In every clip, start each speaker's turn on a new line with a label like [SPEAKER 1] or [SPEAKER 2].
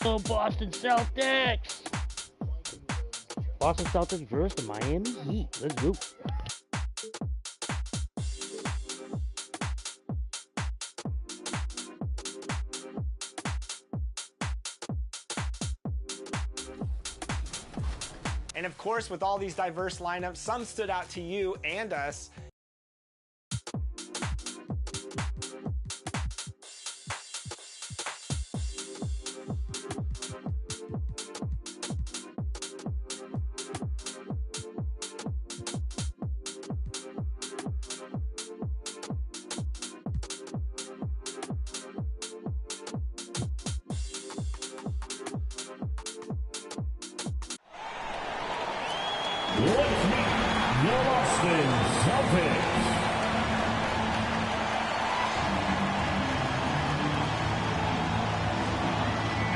[SPEAKER 1] Oh, Boston Celtics! Boston Celtics versus the Miami Heat. Let's go.
[SPEAKER 2] And of course, with all these diverse lineups, some stood out to you and us.
[SPEAKER 3] Let's meet the Boston Celtics.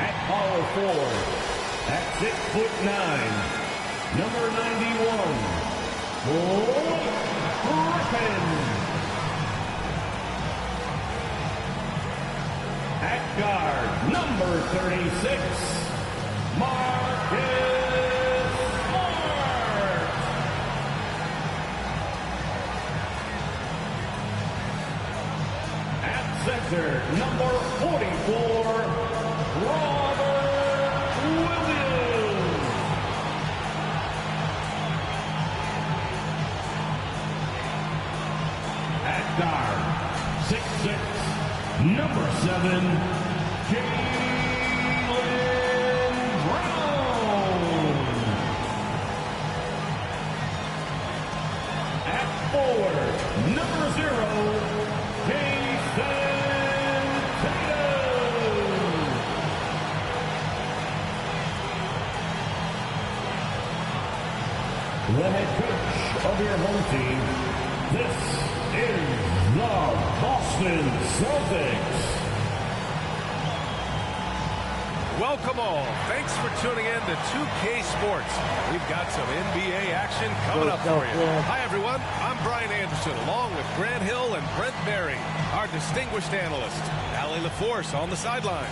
[SPEAKER 3] At power forward, at 6'9", number 91, Blake Griffin. At guard, number 36, Marcus. Center, number 44, Robert Williams. At guard, 6'6", number 7, Jaylen Brown. At forward, number 0, the head coach of your home team, this is the Boston Celtics.
[SPEAKER 4] Welcome all. Thanks for tuning in to 2K Sports. We've got some NBA action coming up for you. Hi, everyone. I'm Brian Anderson, along with Grant Hill and Brent Berry, our distinguished analyst. Allie LaForce on the sidelines.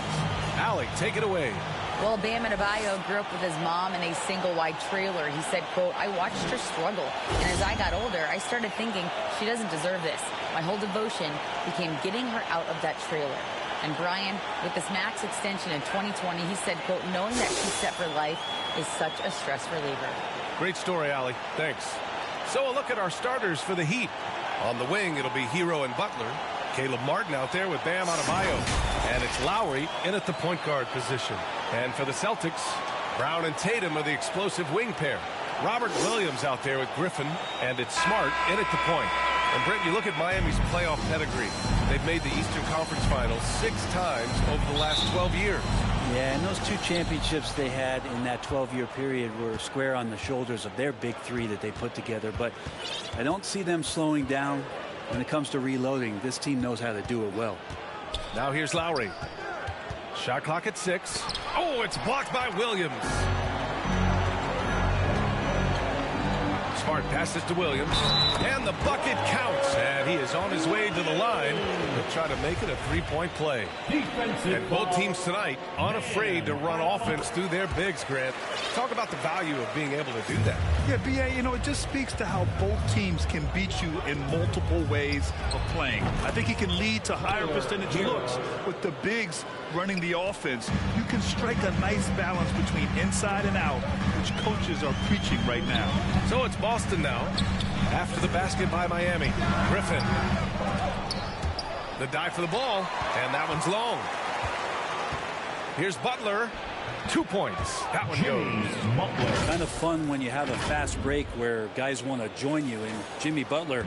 [SPEAKER 4] Allie, take it away.
[SPEAKER 5] Well, Bam Adebayo grew up with his mom in a single-wide trailer. He said, quote, "I watched her struggle, and as I got older, I started thinking she doesn't deserve this. My whole devotion became getting her out of that trailer." And Brian, with this max extension in 2020, he said, quote, "Knowing that she's set for life is such a stress reliever."
[SPEAKER 4] Great story, Allie. Thanks. So a look at our starters for the Heat. On the wing, it'll be Hero and Butler. Caleb Martin out there with Bam Adebayo. And it's Lowry in at the point guard position. And for the Celtics, Brown and Tatum are the explosive wing pair. Robert Williams out there with Griffin, and it's Smart in at the point. And Brent, you look at Miami's playoff pedigree. They've made the Eastern Conference Finals 6 times over the last 12 years.
[SPEAKER 6] Yeah, and those 2 championships they had in that 12-year period were square on the shoulders of their big 3 that they put together. But I don't see them slowing down when it comes to reloading. This team knows how to do it well.
[SPEAKER 4] Now here's Lowry. Shot clock at 6. Oh, it's blocked by Williams. Smart passes to Williams, and the bucket counts, and he is on his way to the line to try to make it a 3-point play. And both teams tonight unafraid to run offense through their bigs, Grant. Talk about the value of being able to do that.
[SPEAKER 7] Yeah, B.A., you know, it just speaks to how both teams can beat you in multiple ways of playing. I think it can lead to higher percentage looks with the bigs running the offense. You can strike a nice balance between inside and out, which coaches are preaching right now.
[SPEAKER 4] So it's Boston now. After the basket by Miami. Griffin. The dive for the ball, and that one's long. Here's Butler. 2 points. That one goes.
[SPEAKER 6] Kind of fun when you have a fast break where guys want to join you. And Jimmy Butler,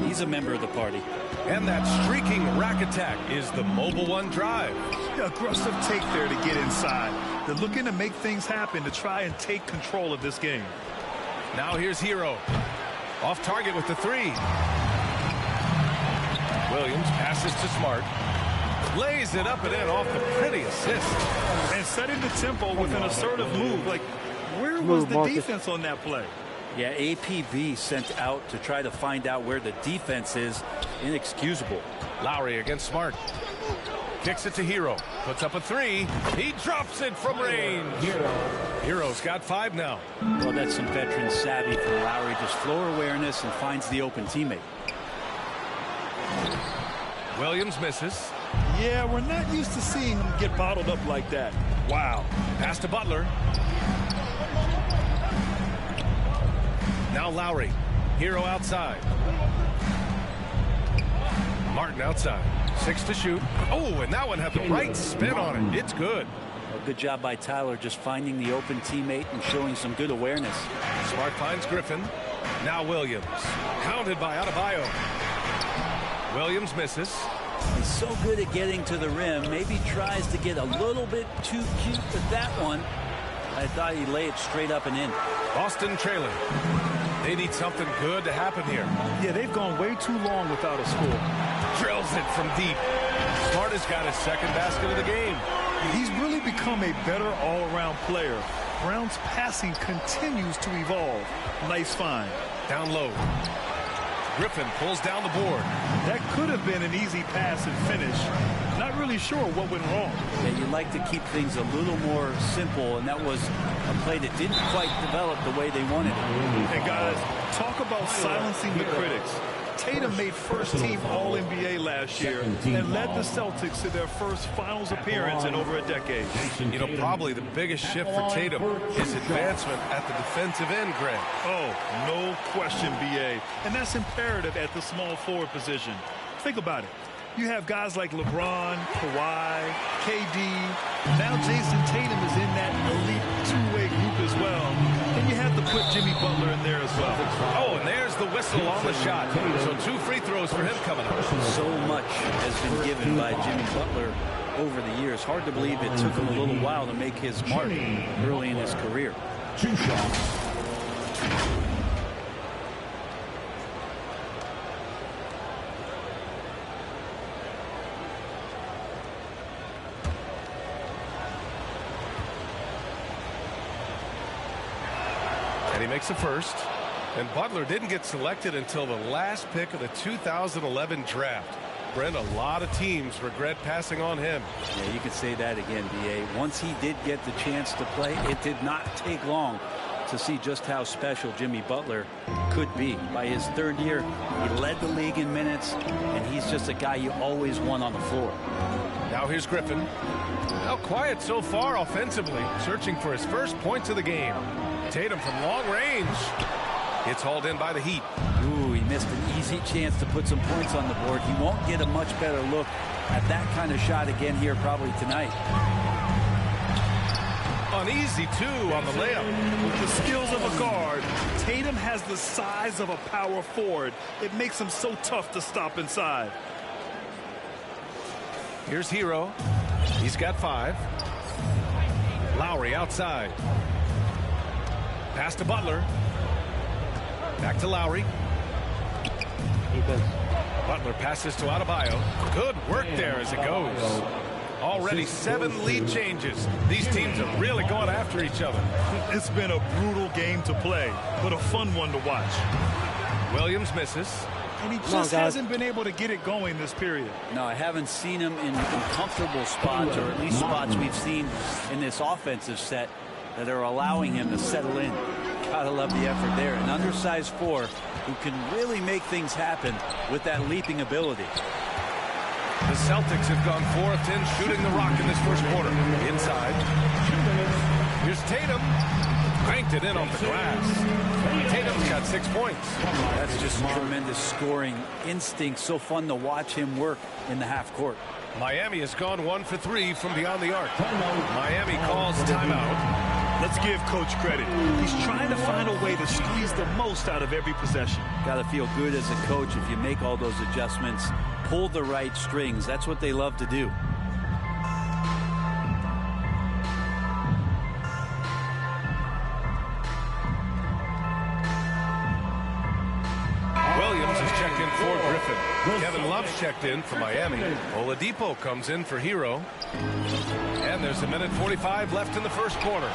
[SPEAKER 6] he's a member of the party.
[SPEAKER 4] And that streaking rack attack is the mobile one drive.
[SPEAKER 7] Yeah, aggressive take there to get inside. They're looking to make things happen to try and take control of this game.
[SPEAKER 4] Now here's Hero. Off target with the 3. Williams passes to Smart. Lays it up and in off the pretty assist.
[SPEAKER 7] And setting the tempo with an assertive move. Like, where was the defense on that play?
[SPEAKER 6] Yeah, APB sent out to try to find out where the defense is. Inexcusable.
[SPEAKER 4] Lowry against Smart. Kicks it to Hero. Puts up a three. He drops it from range. Hero's got 5 now.
[SPEAKER 6] Well, that's some veteran savvy from Lowry. Just floor awareness and finds the open teammate.
[SPEAKER 4] Williams misses.
[SPEAKER 7] Yeah, we're not used to seeing him get bottled up like that. Wow.
[SPEAKER 4] Pass to Butler. Now Lowry. Hero outside. Martin outside. 6 to shoot. Oh, and that one had the right spin on it. It's good.
[SPEAKER 6] A good job by Tyler just finding the open teammate and showing some good awareness.
[SPEAKER 4] Smart finds Griffin. Now Williams. Counted by Adebayo. Williams misses.
[SPEAKER 6] He's so good at getting to the rim. Maybe tries to get a little bit too cute with that one. I thought he laid it straight up and in.
[SPEAKER 4] Boston trailing. They need something good to happen here.
[SPEAKER 7] Yeah, they've gone way too long without a score.
[SPEAKER 4] Drills it from deep. Smart has got his second basket of the game.
[SPEAKER 7] He's really become a better all-around player. Brown's passing continues to evolve. Nice find.
[SPEAKER 4] Down low. Griffin pulls down the board.
[SPEAKER 7] That could have been an easy pass and finish. Not really sure what went wrong.
[SPEAKER 6] Yeah, you'd like to keep things a little more simple, and that was a play that didn't quite develop the way they wanted it.
[SPEAKER 7] And guys, talk about silencing the critics. Tatum made first-team All-NBA last year and led the Celtics to their first finals appearance in over a decade.
[SPEAKER 4] You know, probably the biggest shift for Tatum is advancement at the defensive end, Greg.
[SPEAKER 7] Oh, no question, B.A. And that's imperative at the small forward position. Think about it. You have guys like LeBron, Kawhi, KD. Now Jason Tatum is in that elite two-way group as well. And you have to put Jimmy Butler in there as well.
[SPEAKER 4] Oh, and there's the whistle on the shot. So 2 free throws for him coming up.
[SPEAKER 6] So much has been given by Jimmy Butler over the years. Hard to believe it took him a little while to make his mark early in his career.
[SPEAKER 3] 2 shots.
[SPEAKER 4] And he makes the first. And Butler didn't get selected until the last pick of the 2011 draft. Brent, a lot of teams regret passing on him.
[SPEAKER 6] Yeah, you could say that again, B.A. Once he did get the chance to play, it did not take long to see just how special Jimmy Butler could be. By his 3rd year, he led the league in minutes, and he's just a guy you always want on the floor.
[SPEAKER 4] Now here's Griffin. Now quiet so far offensively, searching for his first points of the game. Tatum from long range. It's hauled in by the Heat.
[SPEAKER 6] Ooh, he missed an easy chance to put some points on the board. He won't get a much better look at that kind of shot again here probably tonight.
[SPEAKER 4] An easy 2 on the layup.
[SPEAKER 7] With the skills of a guard, Tatum has the size of a power forward. It makes him so tough to stop inside.
[SPEAKER 4] Here's Hero. He's got 5. Lowry outside. Pass to Butler. Back to Lowry. Butler passes to Adebayo. Good work there as it goes. Already 7 lead changes. These teams are really going after each other.
[SPEAKER 7] It's been a brutal game to play, but a fun one to watch.
[SPEAKER 4] Williams misses.
[SPEAKER 7] And he just hasn't been able to get it going this period.
[SPEAKER 6] No, I haven't seen him in comfortable spots, or at least spots we've seen in this offensive set that are allowing him to settle in. Gotta love the effort there. An undersized 4 who can really make things happen with that leaping ability.
[SPEAKER 4] The Celtics have gone 4 of 10 shooting the rock in this first quarter. Inside. Here's Tatum. Cranked it in off the glass. Tatum's got 6 points.
[SPEAKER 6] That's just tremendous scoring instinct. So fun to watch him work in the half court.
[SPEAKER 4] Miami has gone 1 for 3 from beyond the arc. Miami calls timeout.
[SPEAKER 7] Let's give Coach credit. He's trying to find a way to squeeze the most out of every possession.
[SPEAKER 6] Got to feel good as a coach if you make all those adjustments, pull the right strings. That's what they love to do.
[SPEAKER 4] Williams has checked in for Griffin. Kevin Love's checked in for Miami. Oladipo comes in for Hero. And there's a minute 45 left in the first quarter.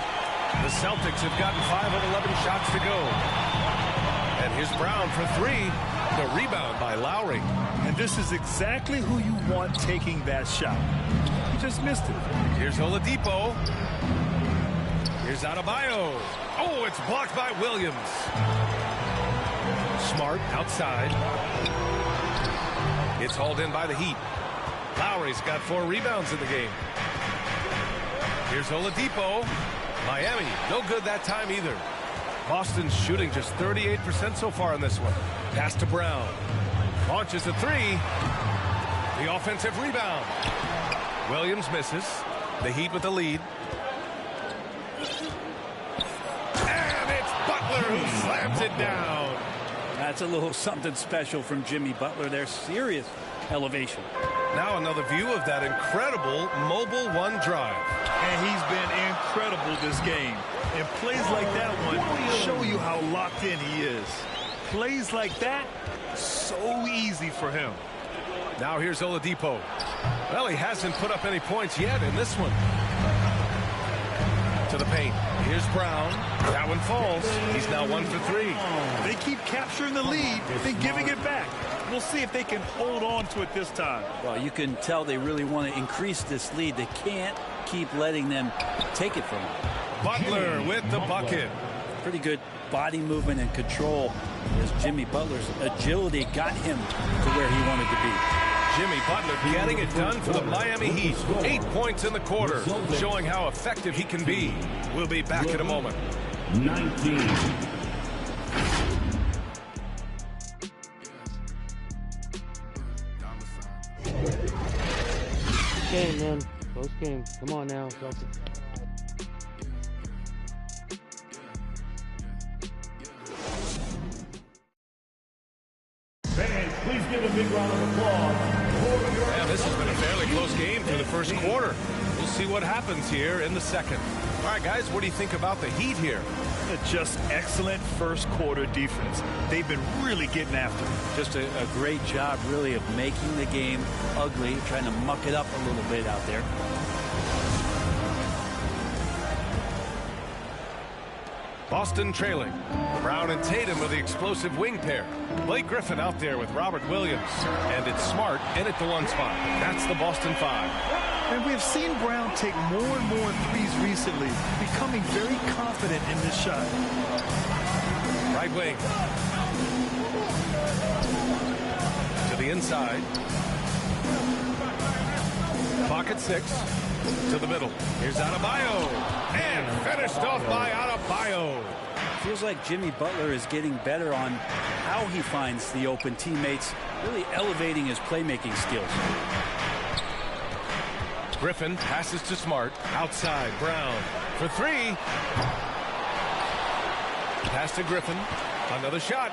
[SPEAKER 4] The Celtics have gotten 5 of 11 shots to go. And here's Brown for 3. The rebound by Lowry.
[SPEAKER 7] And this is exactly who you want taking that shot. You just missed it.
[SPEAKER 4] Here's Oladipo. Here's Adebayo. Oh, it's blocked by Williams. Smart outside. It's hauled in by the Heat. Lowry's got 4 rebounds in the game. Here's Oladipo. Miami, no good that time either. Boston's shooting just 38% so far in this one. Pass to Brown. Launches a 3. The offensive rebound. Williams misses. The Heat with the lead. And it's Butler who slams it down.
[SPEAKER 6] That's a little something special from Jimmy Butler. There's serious elevation.
[SPEAKER 4] Now another view of that incredible mobile one drive.
[SPEAKER 7] And he's been incredible this game. And plays like that one show you how locked in he is. Plays like that, so easy for him.
[SPEAKER 4] Now here's Oladipo. Well, he hasn't put up any points yet in this one. To the paint. Here's Brown. That one falls. He's now 1 for 3.
[SPEAKER 7] They keep capturing the lead, then giving it back. We'll see if they can hold on to it this time.
[SPEAKER 6] Well, you can tell they really want to increase this lead. They can't keep letting them take it from them.
[SPEAKER 4] Butler with the bucket.
[SPEAKER 6] Pretty good body movement and control as Jimmy Butler's agility got him to where he wanted to be.
[SPEAKER 4] Jimmy Butler getting it done for the Miami Heat. 8 points in the quarter, showing how effective he can be. We'll be back in a moment.
[SPEAKER 3] 19.
[SPEAKER 1] Game, man. Close game. Come on now, Celtics.
[SPEAKER 3] Fans, please give a big round of applause.
[SPEAKER 4] Yeah, this has been a fairly close game through the first quarter. We'll see what happens here in the second. All right, guys, what do you think about the Heat here?
[SPEAKER 7] Just excellent first quarter defense. They've been really getting after it.
[SPEAKER 6] Just a great job, really, of making the game ugly, trying to muck it up a little bit out there.
[SPEAKER 4] Boston trailing. Brown and Tatum with the explosive wing pair. Blake Griffin out there with Robert Williams. And it's Smart in at the 1 spot. That's the Boston 5.
[SPEAKER 7] And we've seen Brown take more and more threes recently, becoming very confident in this shot.
[SPEAKER 4] Right wing. To the inside. Pocket 6. To the middle. Here's Adebayo. And finished off by Adebayo.
[SPEAKER 6] Feels like Jimmy Butler is getting better on how he finds the open teammates, really elevating his playmaking skills.
[SPEAKER 4] Griffin passes to Smart. Outside, Brown for 3. Pass to Griffin. Another shot.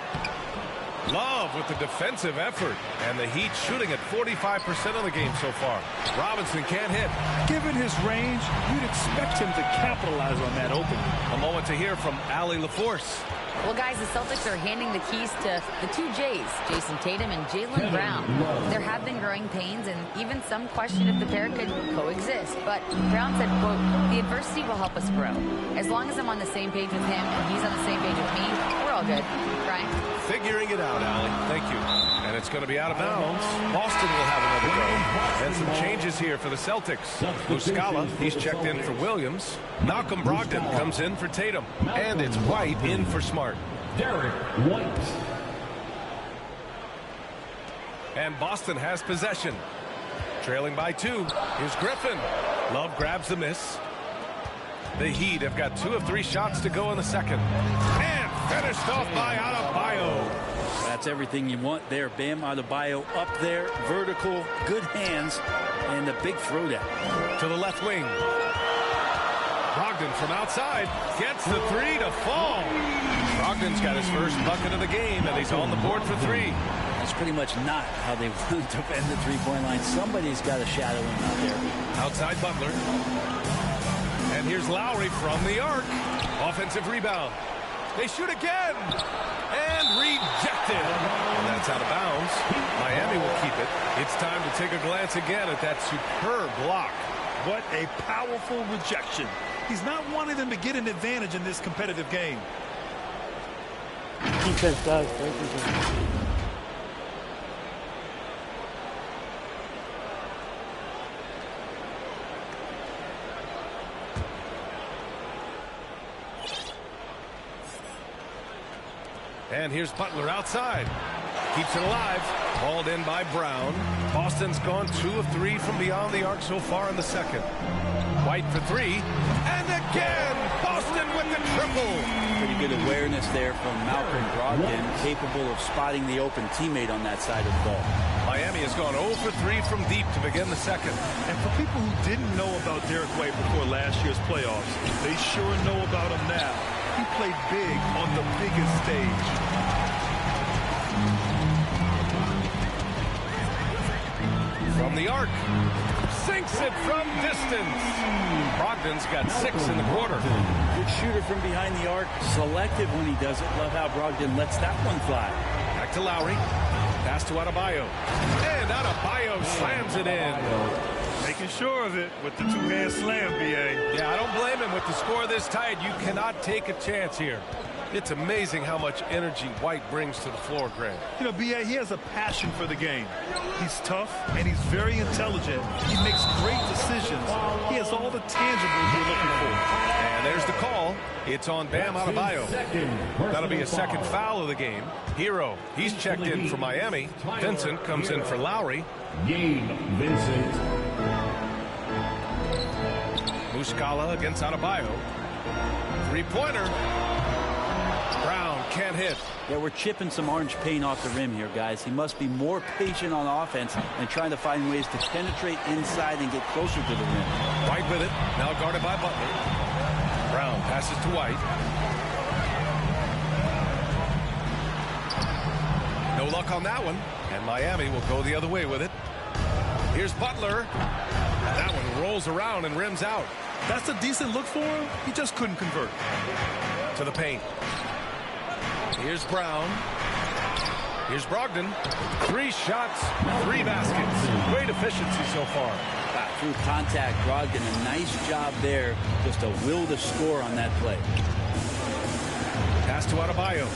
[SPEAKER 4] Love with the defensive effort. And the Heat shooting at 45% of the game so far. Robinson can't hit.
[SPEAKER 7] Given his range, you'd expect him to capitalize on that opening.
[SPEAKER 4] A moment to hear from Allie LaForce.
[SPEAKER 5] Well, guys, the Celtics are handing the keys to the 2 J's, Jason Tatum and Jaylen Brown. There have been growing pains and even some question if the pair could coexist. But Brown said, quote, "The adversity will help us grow. As long as I'm on the same page with him and he's on the same page with me, we're all good." Right?
[SPEAKER 4] Figuring it out, Allie. Thank you. And it's going to be out of bounds. Boston will have another go. And some changes here for the Celtics. Muscala, he's checked in for Williams. Malcolm Brogdon comes in for Tatum. And it's White in for Smart.
[SPEAKER 3] Derek White.
[SPEAKER 4] And Boston has possession. Trailing by 2. Here's Griffin. Love grabs the miss. The Heat have got 2 of 3 shots to go in the second. And finished off by Adebayo.
[SPEAKER 6] That's everything you want there. Bam Adebayo up there, vertical, good hands, and a big throwdown.
[SPEAKER 4] To the left wing. Brogdon from outside gets the 3 to fall. Brogdon's got his first bucket of the game, and he's on the board for 3.
[SPEAKER 6] That's pretty much not how they want to defend the three-point line. Somebody's got to shadow him out there.
[SPEAKER 4] Outside Butler. And here's Lowry from the arc. Offensive rebound. They shoot again. And rejected. And that's out of bounds. Miami will keep it. It's time to take a glance again at that superb block.
[SPEAKER 7] What a powerful rejection. He's not wanting them to get an advantage in this competitive game.
[SPEAKER 1] Defense, guys. Thank you.
[SPEAKER 4] And here's Butler outside. Keeps it alive. Hauled in by Brown. Boston's gone 2 of 3 from beyond the arc so far in the second. White for 3. And again, Boston with the triple.
[SPEAKER 6] Pretty good awareness there from Malcolm Brogdon, capable of spotting the open teammate on that side of the ball.
[SPEAKER 4] Miami has gone 0 for 3 from deep to begin the second.
[SPEAKER 7] And for people who didn't know about Derek White before last year's playoffs, they sure know about him now. He played big on the biggest stage.
[SPEAKER 4] From the arc. Sinks it from distance. Brogdon's got 6 in the quarter.
[SPEAKER 6] Good shooter from behind the arc. Selective when he does it. Love how Brogdon lets that one fly.
[SPEAKER 4] Back to Lowry. Pass to Adebayo. And Adebayo slams it in.
[SPEAKER 7] Making sure of it with the two-hand slam, B.A.
[SPEAKER 4] Yeah, I don't blame him. With the score this tight, you cannot take a chance here. It's amazing how much energy White brings to the floor, Grant.
[SPEAKER 7] You know, B.A., he has a passion for the game. He's tough, and he's very intelligent. He makes great decisions. He has all the tangibles you're looking for.
[SPEAKER 4] And there's the call. It's on Bam Adebayo. That'll be a second foul of the game. Hero, he's checked in for Miami. Vincent comes in for Lowry.
[SPEAKER 3] Gabe Vincent.
[SPEAKER 4] Muscala against Adebayo. Three-pointer. Brown can't hit.
[SPEAKER 6] Yeah, we're chipping some orange paint off the rim here, guys. He must be more patient on offense and trying to find ways to penetrate inside and get closer to the rim.
[SPEAKER 4] White with it. Now guarded by Butler. Brown passes to White. No luck on that one. And Miami will go the other way with it. Here's Butler. That one rolls around and rims out.
[SPEAKER 7] That's a decent look for him. He just couldn't convert.
[SPEAKER 4] To the paint. Here's Brown. Here's Brogdon. 3 shots, 3 baskets. Great efficiency so far.
[SPEAKER 6] Through contact, Brogdon, a nice job there. Just a will to score on that play.
[SPEAKER 4] Pass to Adebayo.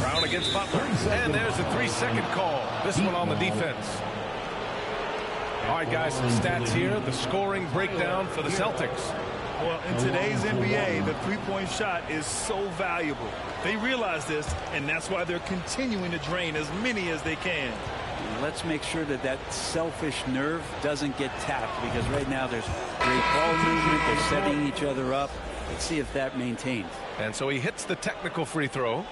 [SPEAKER 4] Brown against Butler. And there's a 3-second call. This one on the defense. All right, guys, some stats here. The scoring breakdown for the Celtics.
[SPEAKER 7] Well, in today's NBA, the three-point shot is so valuable. They realize this, and that's why they're continuing to drain as many as they can.
[SPEAKER 6] Let's make sure that that selfish nerve doesn't get tapped, because right now there's great ball movement. They're setting each other up. Let's see if that maintains.
[SPEAKER 4] And so he hits the technical free throw.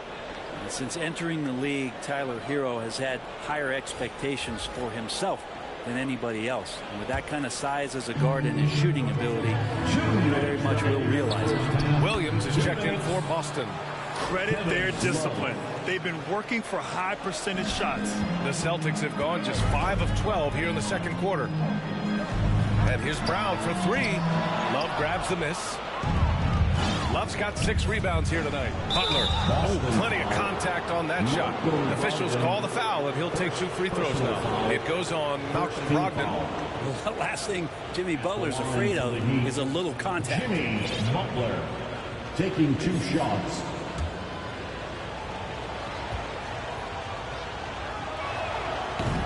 [SPEAKER 6] And since entering the league, Tyler Hero has had higher expectations for himself than anybody else. And with that kind of size as a guard and his shooting ability, he very much will realize it.
[SPEAKER 4] Williams is checked in for Boston.
[SPEAKER 7] Credit their discipline. They've been working for high percentage shots.
[SPEAKER 4] The Celtics have gone just 5 of 12 here in the second quarter. And here's Brown for 3. Love grabs the miss. Love's got 6 rebounds here tonight. Butler. Oh, plenty of contact on that shot. Officials call the foul, and he'll take 2 free throws now. It goes on Malcolm Brogdon.
[SPEAKER 6] The last thing Jimmy Butler's afraid of is a little contact.
[SPEAKER 3] Jimmy Butler taking 2 shots.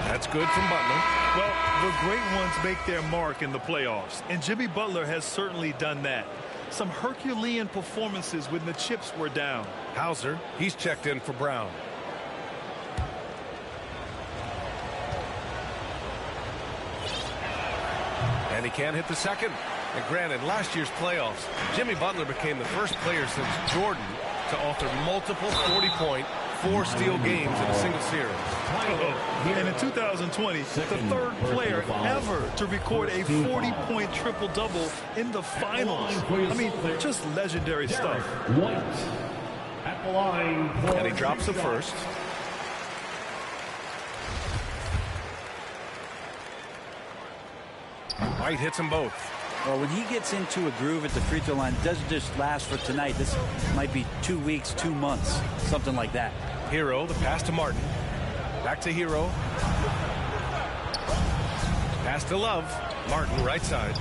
[SPEAKER 4] That's good from Butler.
[SPEAKER 7] Well, the great ones make their mark in the playoffs, and Jimmy Butler has certainly done that. Some Herculean performances when the chips were down.
[SPEAKER 4] Hauser, he's checked in for Brown. And he can't hit the second. And granted, last year's playoffs, Jimmy Butler became the first player since Jordan to author multiple 40-point, 4-steal games in a single series.
[SPEAKER 7] And in 2020, the third player ever to record a 40-point triple-double in the finals. I mean, just legendary stuff.
[SPEAKER 3] White at the line.
[SPEAKER 4] And he drops the first. White hits them both.
[SPEAKER 6] Well, when he gets into a groove at the free throw line, it doesn't just last for tonight. This might be 2 weeks, 2 months, something like that.
[SPEAKER 4] Hero, the pass to Martin. Back to Hero. Pass to Love. Martin, right side.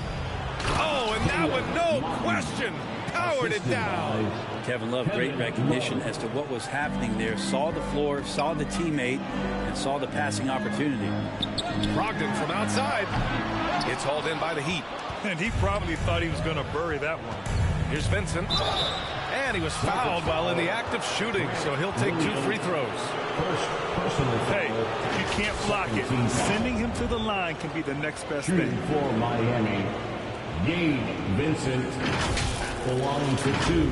[SPEAKER 4] Oh, and that one, no question, powered it down.
[SPEAKER 6] Kevin Love, great recognition as to what was happening there. Saw the floor, saw the teammate, and saw the passing opportunity.
[SPEAKER 4] Brogdon from outside. It's hauled in by the Heat.
[SPEAKER 7] And he probably thought he was going to bury that one.
[SPEAKER 4] Here's Vincent. And he was fouled while in the act of shooting, so he'll take 2 free throws.
[SPEAKER 7] Hey, you can't block it. Sending him to the line can be the next best thing.
[SPEAKER 3] For Miami, Gabe Vincent at the line for 2.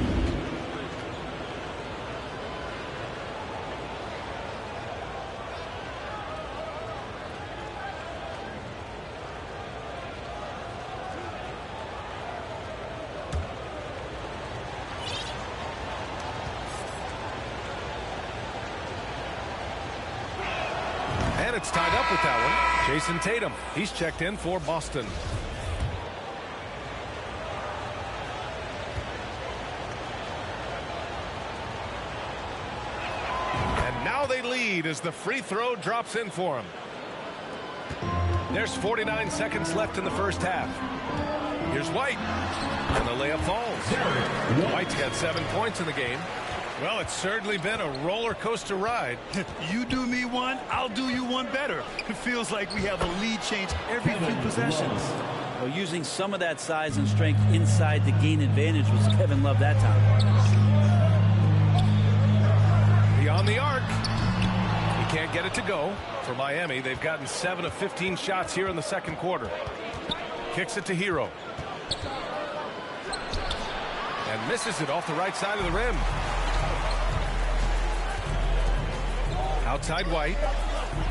[SPEAKER 4] And it's tied up with that one. Jason Tatum, he's checked in for Boston. And now they lead as the free throw drops in for him. There's 49 seconds left in the first half. Here's White, and the layup falls. White's got 7 points in the game. Well, it's certainly been a roller coaster ride.
[SPEAKER 7] You do me one, I'll do you one better. It feels like we have a lead change every few possessions.
[SPEAKER 6] Well, using some of that size and strength inside to gain advantage was Kevin Love that time.
[SPEAKER 4] Beyond the arc. He can't get it to go. For Miami, they've gotten 7 of 15 shots here in the second quarter. Kicks it to Hero. And misses it off the right side of the rim. Outside White.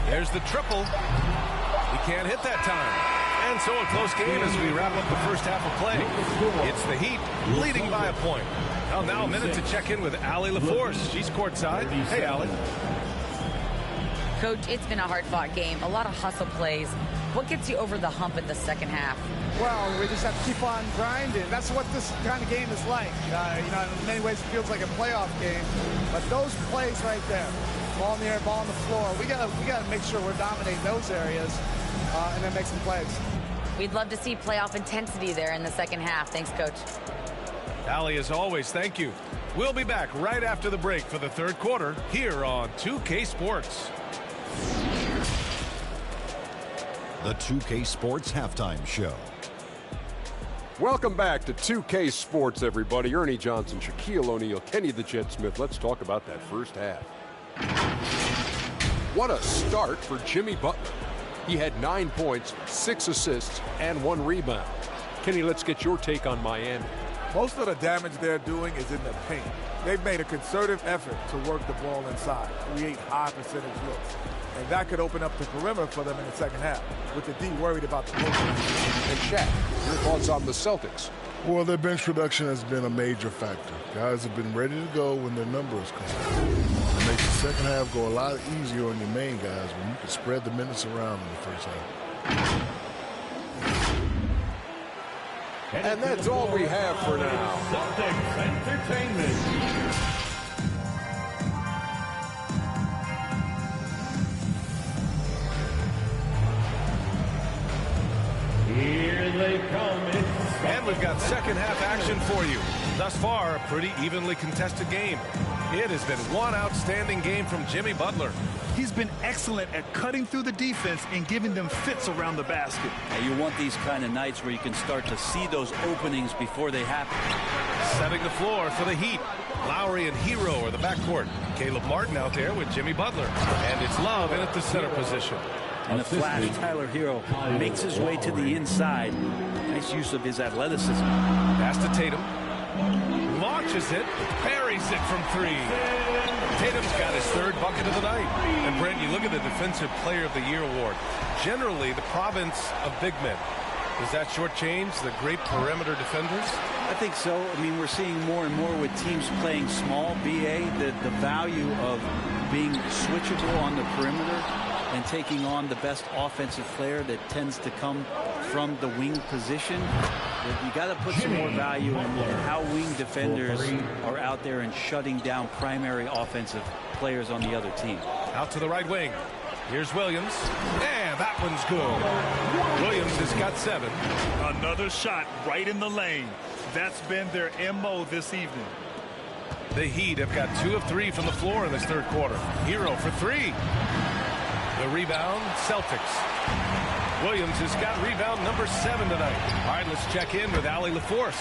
[SPEAKER 4] There's the triple. He can't hit that time. And so a close game as we wrap up the first half of play. It's the Heat leading by a point. Well, now a minute to check in with Allie LaForce. She's courtside. Hey, Allie.
[SPEAKER 5] Coach, it's been a hard-fought game. A lot of hustle plays. What gets you over the hump in the second half?
[SPEAKER 8] Well, we just have to keep on grinding. That's what this kind of game is like. In many ways, it feels like a playoff game. But those plays right there, ball in the air, ball on the floor, we gotta make sure we're dominating those areas and then make some plays.
[SPEAKER 5] We'd love to see playoff intensity there in the second half. Thanks, Coach.
[SPEAKER 4] Allie, as always, thank you. We'll be back right after the break for the third quarter here on 2K Sports.
[SPEAKER 9] The 2K Sports Halftime Show.
[SPEAKER 10] Welcome back to 2K Sports, everybody. Ernie Johnson, Shaquille O'Neal, Kenny the Jet Smith. Let's talk about that first half. What a start for Jimmy Butler. He had 9 points, 6 assists, and 1 rebound. Kenny, let's get your take on Miami.
[SPEAKER 11] Most of the damage they're doing is in the paint. They've made a concerted effort to work the ball inside, create high percentage looks. And that could open up the perimeter for them in the second half, with the D worried about the post.
[SPEAKER 10] And Shaq, your thoughts on the Celtics?
[SPEAKER 12] Well, their bench production has been a major factor. Guys have been ready to go when their numbers come. It makes the second half go a lot easier on your main guys when you can spread the minutes around in the first half.
[SPEAKER 10] And that's all we have for now.
[SPEAKER 3] Celtics Entertainment. Here they come.
[SPEAKER 4] And we've got second half action for you. Thus far, a pretty evenly contested game. It has been one outstanding game from Jimmy Butler.
[SPEAKER 7] He's been excellent at cutting through the defense and giving them fits around the basket.
[SPEAKER 6] Now, you want these kind of nights where you can start to see those openings before they happen.
[SPEAKER 4] Setting the floor for the Heat. Lowry and Hero are the backcourt. Caleb Martin out there with Jimmy Butler. And it's Love in at the center position.
[SPEAKER 6] And the flash, Tyler Hero makes his way to the inside. Nice use of his athleticism.
[SPEAKER 4] Pass to Tatum. Launches it. Buries it from 3. Tatum's got his 3rd bucket of the night. And Brent, you look at the Defensive Player of the Year award. Generally, the province of big men. Does that shortchange the great perimeter defenders?
[SPEAKER 6] I think so. I mean, we're seeing more and more with teams playing small, BA, the value of being switchable on the perimeter and taking on the best offensive player that tends to come from the wing position. You got to put some more value in how wing defenders are out there and shutting down primary offensive players on the other team.
[SPEAKER 4] Out to the right wing. Here's Williams. And that one's good. Williams has got 7.
[SPEAKER 7] Another shot right in the lane. That's been their MO this evening.
[SPEAKER 4] The Heat have got 2 of 3 from the floor in this third quarter. Hero for 3. The rebound, Celtics. Williams has got rebound number 7 tonight. All right, let's check in with Allie LaForce.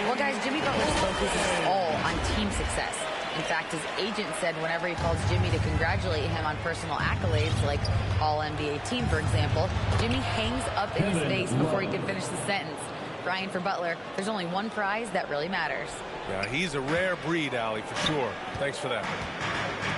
[SPEAKER 5] Well, guys, Jimmy Butler's focus is all on team success. In fact, his agent said whenever he calls Jimmy to congratulate him on personal accolades, like All-NBA team, for example, Jimmy hangs up in his face before he can finish the sentence. Ryan, for Butler, there's only one prize that really matters.
[SPEAKER 4] Yeah, he's a rare breed, Allie, for sure. Thanks for that.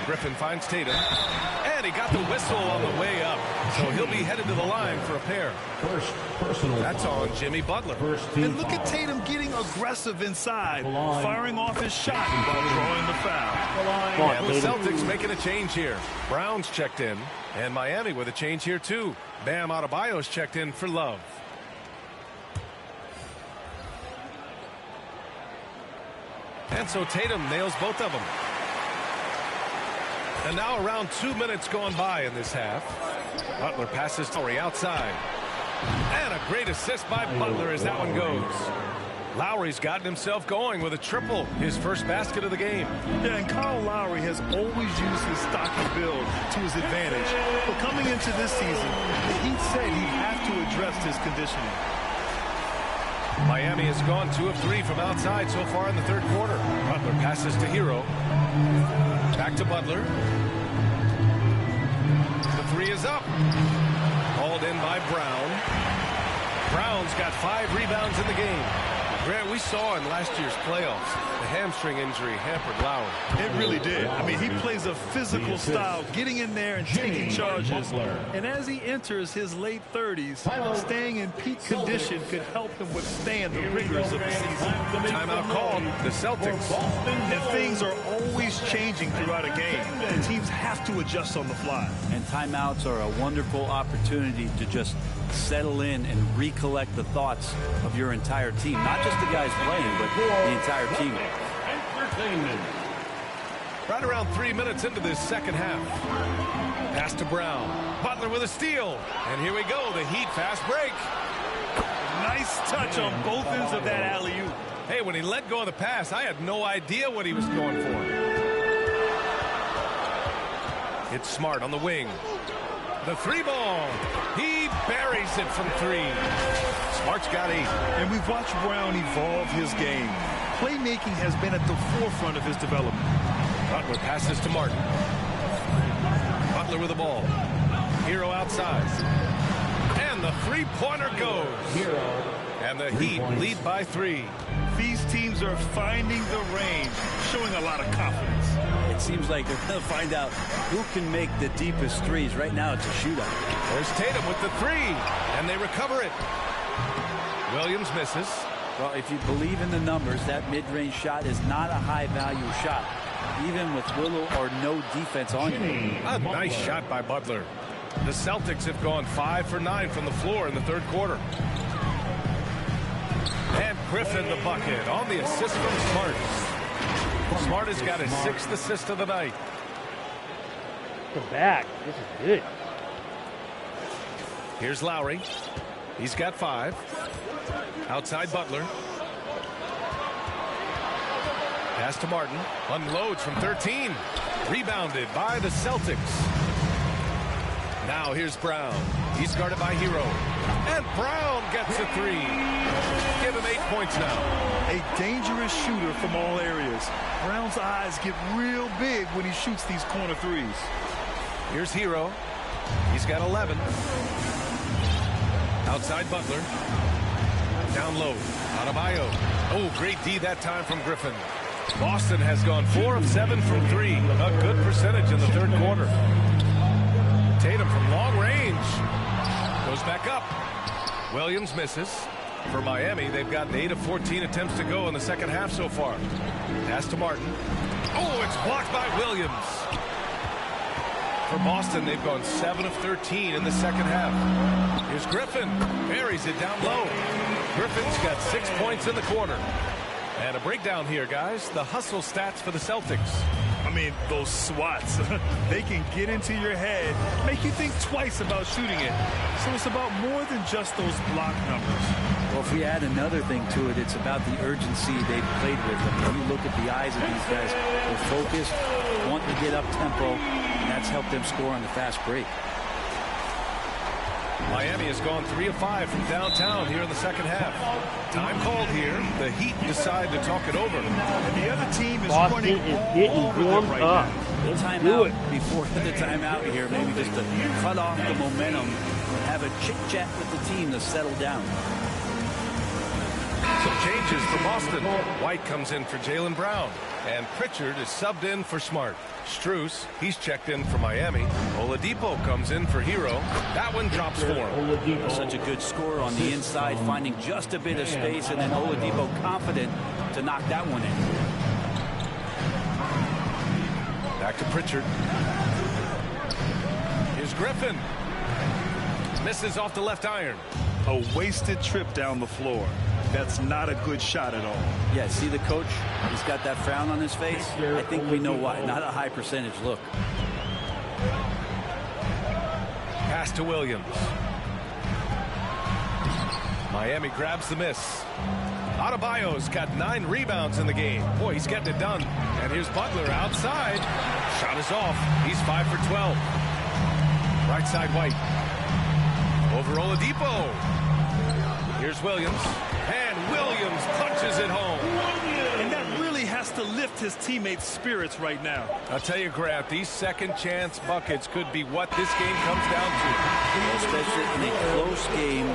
[SPEAKER 4] Griffin finds Tatum, and he got the whistle on the way up, so he'll be headed to the line for a pair.
[SPEAKER 3] First personal.
[SPEAKER 4] That's on Jimmy Butler.
[SPEAKER 7] And look at Tatum getting aggressive inside, firing off his shot while drawing the foul.
[SPEAKER 4] And the Celtics making a change here. Brown's checked in, and Miami with a change here too. Bam Adebayo's checked in for Love. And so Tatum nails both of them. And now around 2 minutes going by in this half. Butler passes to Lowry outside. And a great assist by Butler as that one goes. Lowry's gotten himself going with a triple, his first basket of the game.
[SPEAKER 7] Yeah, and Kyle Lowry has always used his stocky build to his advantage. But coming into this season, he said he'd have to address his conditioning.
[SPEAKER 4] Miami has gone 2 of 3 from outside so far in the third quarter. Butler passes to Hero. Back to Butler. The 3 is up. Hauled in by Brown. Brown's got 5 rebounds in the game. Grant, we saw in last year's playoffs, the hamstring injury hampered Lowry.
[SPEAKER 7] It really did. I mean, he plays a physical style, getting in there and taking charges. And as he enters his late 30s, staying in peak condition could help him withstand the rigors of the season.
[SPEAKER 4] Timeout called, the Celtics.
[SPEAKER 7] And things are always changing throughout a game. Teams have to adjust on the fly.
[SPEAKER 6] And timeouts are a wonderful opportunity to just settle in and recollect the thoughts of your entire team. Not just the guys playing, but the entire team.
[SPEAKER 4] Right around 3 minutes into this second half. Pass to Brown. Butler with a steal. And here we go, the Heat fast break.
[SPEAKER 7] Nice touch on both ends of that alley-oop.
[SPEAKER 4] Hey, when he let go of the pass, I had no idea what he was going for. It's Smart on the wing. The 3-ball. He buries it from 3. Smart's got 8.
[SPEAKER 7] And we've watched Brown evolve his game. Playmaking has been at the forefront of his development.
[SPEAKER 4] Butler passes to Martin. Butler with the ball. Hero outside. And the 3-pointer goes. And the Heat lead by 3.
[SPEAKER 7] These teams are finding the range, showing a lot of confidence.
[SPEAKER 6] It seems like they're going to find out who can make the deepest threes. Right now, it's a shootout.
[SPEAKER 4] There's Tatum with the 3, and they recover it. Williams misses.
[SPEAKER 6] Well, if you believe in the numbers, that mid-range shot is not a high-value shot, even with little or no defense on you.
[SPEAKER 4] A nice shot by Butler. The Celtics have gone 5 for 9 from the floor in the third quarter. And Griffin the bucket on the assist from Smart. Smart has got his 6th assist of the night.
[SPEAKER 1] The back. This is good.
[SPEAKER 4] Here's Lowry. He's got 5. Outside Butler. Pass to Martin. Unloads from 13. Rebounded by the Celtics. Now here's Brown. He's guarded by Hero. And Brown gets a 3. Give him 8 points now.
[SPEAKER 7] A dangerous shooter from all areas. Brown's eyes get real big when he shoots these corner threes.
[SPEAKER 4] Here's Hero. He's got 11. Outside Butler. Down low. Adebayo. Oh, great D that time from Griffin. Boston has gone 4 of 7 from 3. A good percentage in the third quarter. Tatum from long range. Goes back up. Williams misses. For Miami, they've gotten 8 of 14 attempts to go in the second half so far. Pass to Martin. Oh, it's blocked by Williams. For Boston, they've gone 7 of 13 in the second half. Here's Griffin. Buries it down low. Griffin's got 6 points in the quarter. And a breakdown here, guys. The hustle stats for the Celtics.
[SPEAKER 7] I mean, those swats, they can get into your head, make you think twice about shooting it. So it's about more than just those block numbers.
[SPEAKER 6] Well, if we add another thing to it, it's about the urgency they've played with. I mean, you look at the eyes of these guys, they're focused, want to get up tempo, and that's helped them score on the fast break.
[SPEAKER 4] Miami has gone 3 of 5 from downtown here in the second half. Time called here. The Heat decide to talk it over.
[SPEAKER 7] And the other team is
[SPEAKER 1] Boston
[SPEAKER 7] running
[SPEAKER 1] is
[SPEAKER 7] all
[SPEAKER 1] getting
[SPEAKER 7] over
[SPEAKER 1] warmed
[SPEAKER 7] them right
[SPEAKER 1] up.
[SPEAKER 7] now.
[SPEAKER 6] The timeout before the timeout here, maybe just to cut off the momentum, have a chit-chat with the team to settle down.
[SPEAKER 4] Some changes for Boston. White comes in for Jaylen Brown. And Pritchard is subbed in for Smart. Strus, he's checked in for Miami. Oladipo comes in for Hero. That one drops for him.
[SPEAKER 6] Such a good score on the inside, finding just a bit of space, and then Oladipo confident to knock that one in.
[SPEAKER 4] Back to Pritchard. Here's Griffin. Misses off the left iron.
[SPEAKER 7] A wasted trip down the floor. That's not a good shot at all.
[SPEAKER 6] Yeah, see the coach? He's got that frown on his face. I think we know why. Not a high percentage look.
[SPEAKER 4] Pass to Williams. Miami grabs the miss. Adebayo's got 9 rebounds in the game. Boy, he's getting it done. And here's Butler outside. Shot is off. He's 5 for 12. Right side White. Over Oladipo. Here's Williams. And Williams punches it home.
[SPEAKER 7] And that really has to lift his teammates' spirits right now.
[SPEAKER 4] I'll tell you, Grant, these second chance buckets could be what this game comes down to.
[SPEAKER 6] Especially in a close game,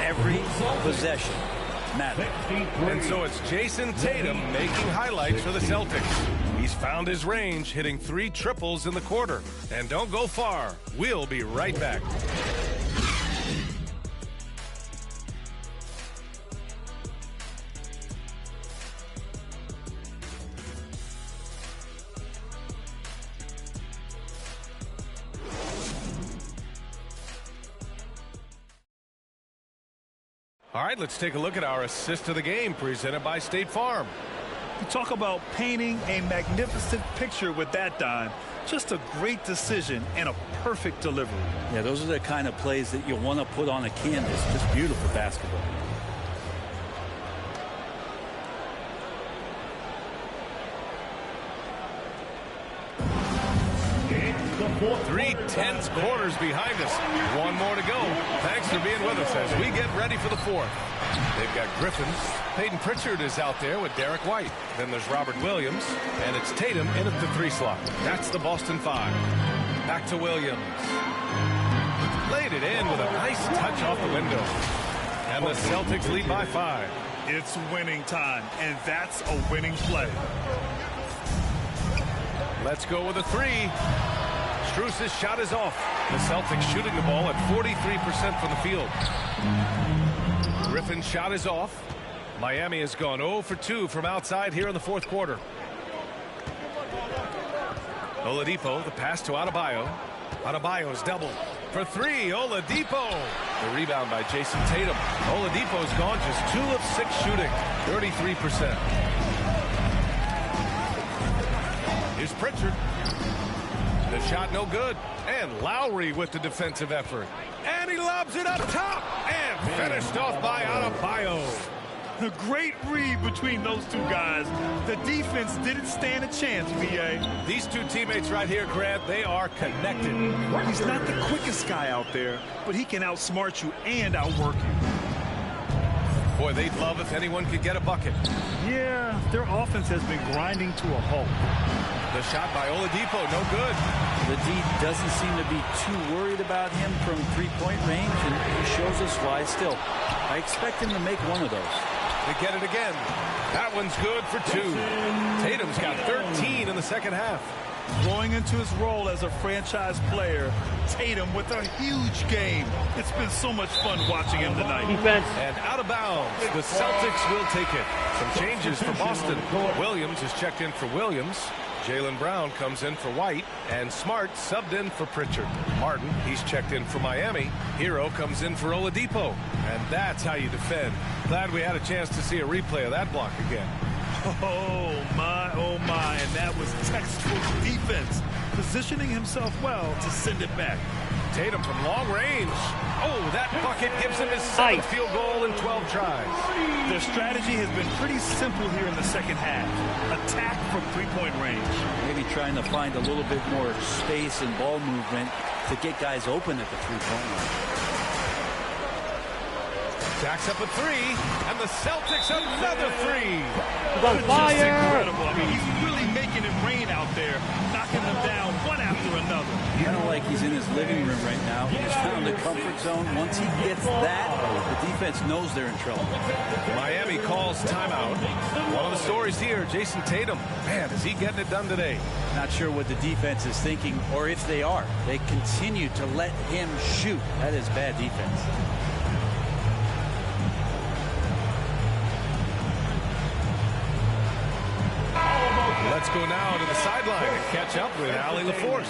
[SPEAKER 6] every possession matters.
[SPEAKER 4] And so it's Jason Tatum making highlights for the Celtics. He's found his range, hitting 3 triples in the quarter. And don't go far. We'll be right back. All right, let's take a look at our assist of the game presented by State Farm.
[SPEAKER 7] You talk about painting a magnificent picture with that dime. Just a great decision and a perfect delivery.
[SPEAKER 6] Yeah, those are the kind of plays that you want to put on a canvas. Just beautiful basketball.
[SPEAKER 4] Three tense quarters behind us. One more to go. Thanks for being with us as we get ready for the fourth. They've got Griffin. Peyton Pritchard is out there with Derek White. Then there's Robert Williams. And it's Tatum in at the 3 slot. That's the Boston 5. Back to Williams. Laid it in with a nice touch off the window. And the Celtics lead by 5.
[SPEAKER 7] It's winning time, and that's a winning play.
[SPEAKER 4] Let's go with a 3. Strus's shot is off. The Celtics shooting the ball at 43% from the field. Griffin's shot is off. Miami has gone 0 for 2 from outside here in the fourth quarter. Oladipo, the pass to Adebayo. Adebayo's double for 3. Oladipo. The rebound by Jason Tatum. Oladipo's gone just 2 of 6 shooting, 33%. Here's Pritchard. The shot no good. And Lowry with the defensive effort. And he lobs it up top. And finished off by Adebayo.
[SPEAKER 7] A great read between those two guys. The defense didn't stand a chance, B.A.
[SPEAKER 4] These two teammates right here, Grant, they are connected.
[SPEAKER 7] He's not the quickest guy out there, but he can outsmart you and outwork you.
[SPEAKER 4] Boy, they'd love if anyone could get a bucket.
[SPEAKER 7] Yeah, their offense has been grinding to a halt.
[SPEAKER 4] The shot by Oladipo, no good.
[SPEAKER 6] The D doesn't seem to be too worried about him from three-point range, and he shows us why still. I expect him to make one of those.
[SPEAKER 4] They get it again. That one's good for 2. Tatum's got 13 in the second half.
[SPEAKER 7] Growing into his role as a franchise player, Tatum with a huge game. It's been so much fun watching him tonight.
[SPEAKER 1] Defense.
[SPEAKER 4] And out of bounds. The Celtics will take it. Some changes for Boston. Williams is checked in for Williams. Jaylen Brown comes in for White, and Smart subbed in for Pritchard. Martin, he's checked in for Miami. Hero comes in for Oladipo. And that's how you defend. Glad we had a chance to see a replay of that block again.
[SPEAKER 7] Oh my, and that was textbook defense. Positioning himself well to send it back.
[SPEAKER 4] Tatum from long range. Oh, that bucket gives him his 7th field goal in 12 tries.
[SPEAKER 7] Their strategy has been pretty simple here in the second half. Attack from three-point range.
[SPEAKER 6] Maybe trying to find a little bit more space and ball movement to get guys open at the three-point line.
[SPEAKER 4] Jacks up a three, and the Celtics another three.
[SPEAKER 1] He's on fire!
[SPEAKER 7] Incredible. I mean, he's really making it rain out there, knocking them down one after another.
[SPEAKER 6] Kind of like he's in his living room right now. He's found the comfort zone. Once he gets that, the defense knows they're in trouble.
[SPEAKER 4] Miami calls timeout. One of the stories here, Jason Tatum. Man, is he getting it done today?
[SPEAKER 6] Not sure what the defense is thinking, or if they are. They continue to let him shoot. That is bad defense.
[SPEAKER 4] Let's go now to the sideline and catch up with Allie LaForce.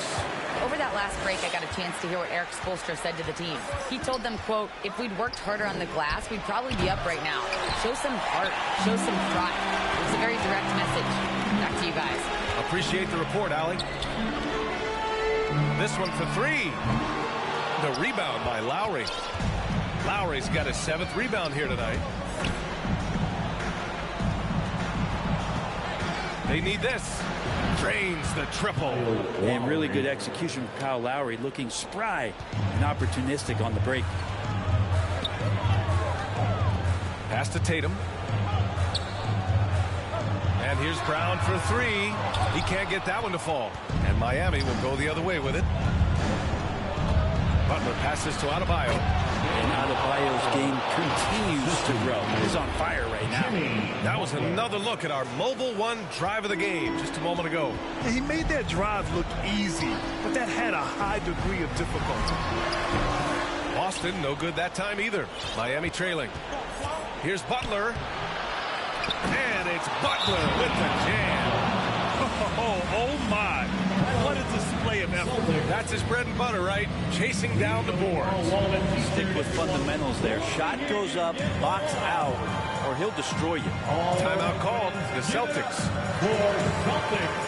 [SPEAKER 5] Over that last break, I got a chance to hear what Eric Spoelstra said to the team. He told them, quote, if we'd worked harder on the glass, we'd probably be up right now. Show some heart, show some pride. It was a very direct message. Back to you guys.
[SPEAKER 4] Appreciate the report, Allie. This one for three. The rebound by Lowry. Lowry's got his 7th rebound here tonight. They need this. Drains the triple.
[SPEAKER 6] And really good execution from Kyle Lowry, looking spry and opportunistic on the break.
[SPEAKER 4] Pass to Tatum. And here's Brown for three. He can't get that one to fall. And Miami will go the other way with it. Butler passes to Adebayo.
[SPEAKER 6] And Adebayo's game continues to grow. He's on fire right now.
[SPEAKER 4] That was another look at our Mobile One drive of the game just a moment ago.
[SPEAKER 7] And he made that drive look easy, but that had a high degree of difficulty.
[SPEAKER 4] Boston, no good that time either. Miami trailing. Here's Butler. And it's Butler with the jam.
[SPEAKER 7] Oh my. What a display of effort.
[SPEAKER 4] That's his bread and butter, right? Chasing down the boards.
[SPEAKER 6] Stick with fundamentals there. Shot goes up, box out, or he'll destroy you.
[SPEAKER 4] Timeout called. The Celtics.
[SPEAKER 3] For Celtics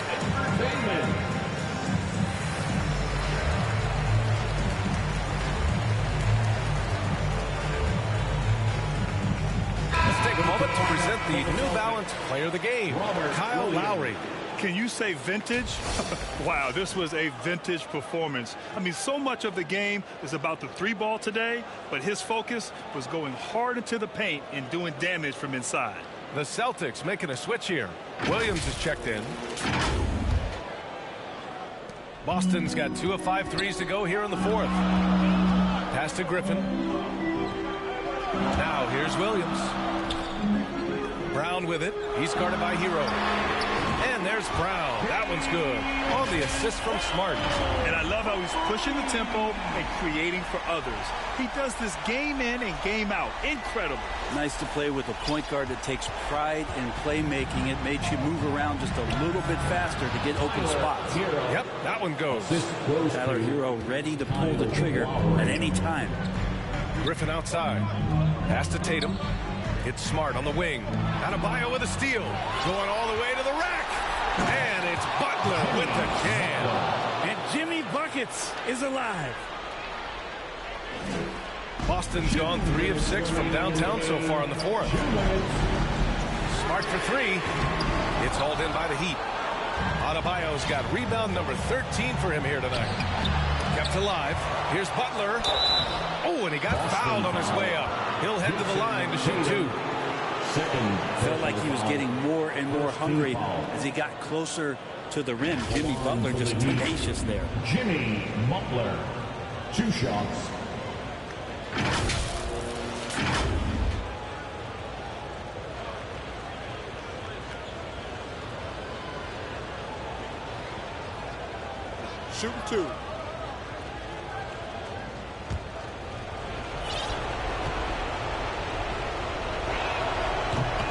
[SPEAKER 3] Entertainment.
[SPEAKER 4] Let's take a moment to present the New Balance Player of the Game, Kyle Lowry.
[SPEAKER 7] Can you say vintage? Wow, this was a vintage performance. I mean, so much of the game is about the three ball today, but his focus was going hard into the paint and doing damage from inside.
[SPEAKER 4] The Celtics making a switch here. Williams is checked in. Boston's got 2 of 5 threes to go here in the 4th. Pass to Griffin. Now here's Williams. Brown with it. He's guarded by Hero. And there's Brown. That one's good. On the assist from Smart.
[SPEAKER 7] And I love how he's pushing the tempo and creating for others. He does this game in and game out. Incredible.
[SPEAKER 6] Nice to play with a point guard that takes pride in playmaking. It made you move around just a little bit faster to get open spots.
[SPEAKER 4] Yep, that one goes.
[SPEAKER 6] Tyler Hero ready to pull the trigger at any time.
[SPEAKER 4] Griffin outside. Pass to Tatum. It's Smart on the wing. Adebayo with a steal. Going all the way to the rack. And it's Butler with the jam.
[SPEAKER 7] And Jimmy Buckets is alive.
[SPEAKER 4] Boston's gone 3 of 6 from downtown so far in the 4th. Smart for 3. It's hauled in by the Heat. Adebayo's got rebound number 13 for him here tonight. Kept alive. Here's Butler. Oh, and he got fouled on his way up. He'll head to the line to shoot 2.
[SPEAKER 6] Felt like he was getting more and more hungry as he got closer to the rim. Jimmy Butler just tenacious there.
[SPEAKER 3] Jimmy Butler, 2 shots.
[SPEAKER 11] Shooting 2.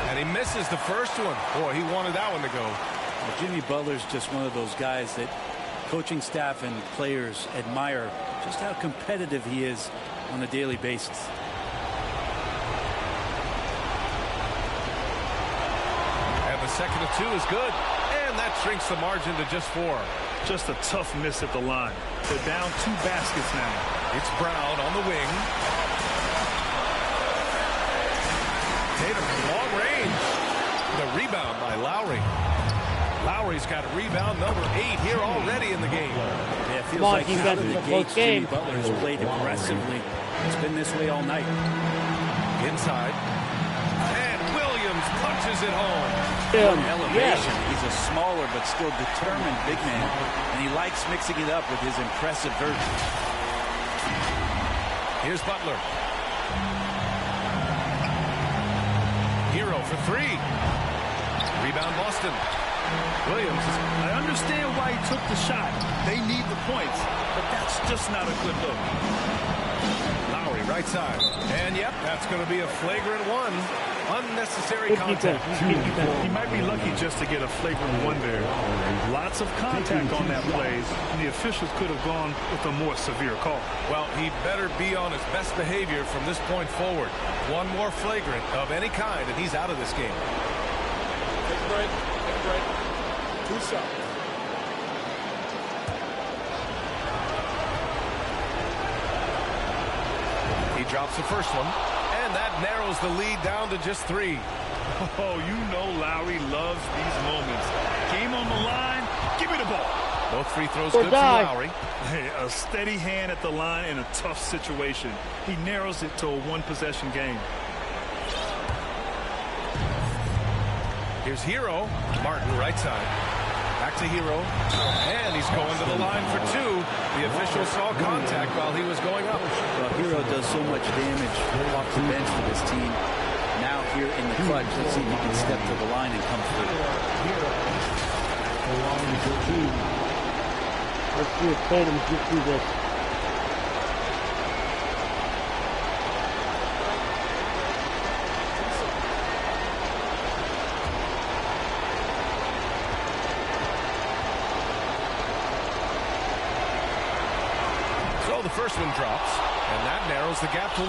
[SPEAKER 4] And he misses the first one. Boy, he wanted that one to go.
[SPEAKER 6] Well, Jimmy Butler's just one of those guys that coaching staff and players admire just how competitive he is on a daily basis.
[SPEAKER 4] And the second of 2 is good. And that shrinks the margin to just 4.
[SPEAKER 7] Just a tough miss at the line. They're down 2 baskets now.
[SPEAKER 4] It's Brown on the wing. Tatum long range. The rebound by Lowry. Lowry's got rebound number 8 here already in the game.
[SPEAKER 6] Yeah, it feels like out of the gates, Jimmy Butler has played aggressively. It's been this way all night.
[SPEAKER 4] Inside. And Williams punches it home.
[SPEAKER 6] On elevation. He's a smaller but still determined big man, and he likes mixing it up with his impressive version.
[SPEAKER 4] Here's Butler. Hero for three. Rebound Boston. Williams.
[SPEAKER 7] I understand why he took the shot. They need the points, but that's just not a good look.
[SPEAKER 4] Lowry, right side. And yep, that's going to be a flagrant one. Unnecessary contact.
[SPEAKER 7] He might be lucky just to get a flagrant one there. Lots of contact on that play, and the officials could have gone with a more severe call.
[SPEAKER 4] Well, he better be on his best behavior from this point forward. One more flagrant of any kind, and he's out of this game.
[SPEAKER 11] Take a break. Take a break. 2 shots.
[SPEAKER 4] He drops the first one. And that narrows the lead down to just 3.
[SPEAKER 7] Oh, you know Lowry loves these moments. Game on the line, give me the ball.
[SPEAKER 4] Both free throws good for Lowry.
[SPEAKER 7] Hey, a steady hand at the line in a tough situation. He narrows it to a one-possession game.
[SPEAKER 4] Here's Hero. Martin, right side. Back to Hero. And he's going to the line for 2. The official saw contact while he was going up.
[SPEAKER 6] Well, Hero does so much damage off the bench for this team. Now here in the clutch, let's see if he can step to the line and come through.
[SPEAKER 1] Let's see if Tatum gets through this.
[SPEAKER 4] The first one drops, and that narrows the gap to 1.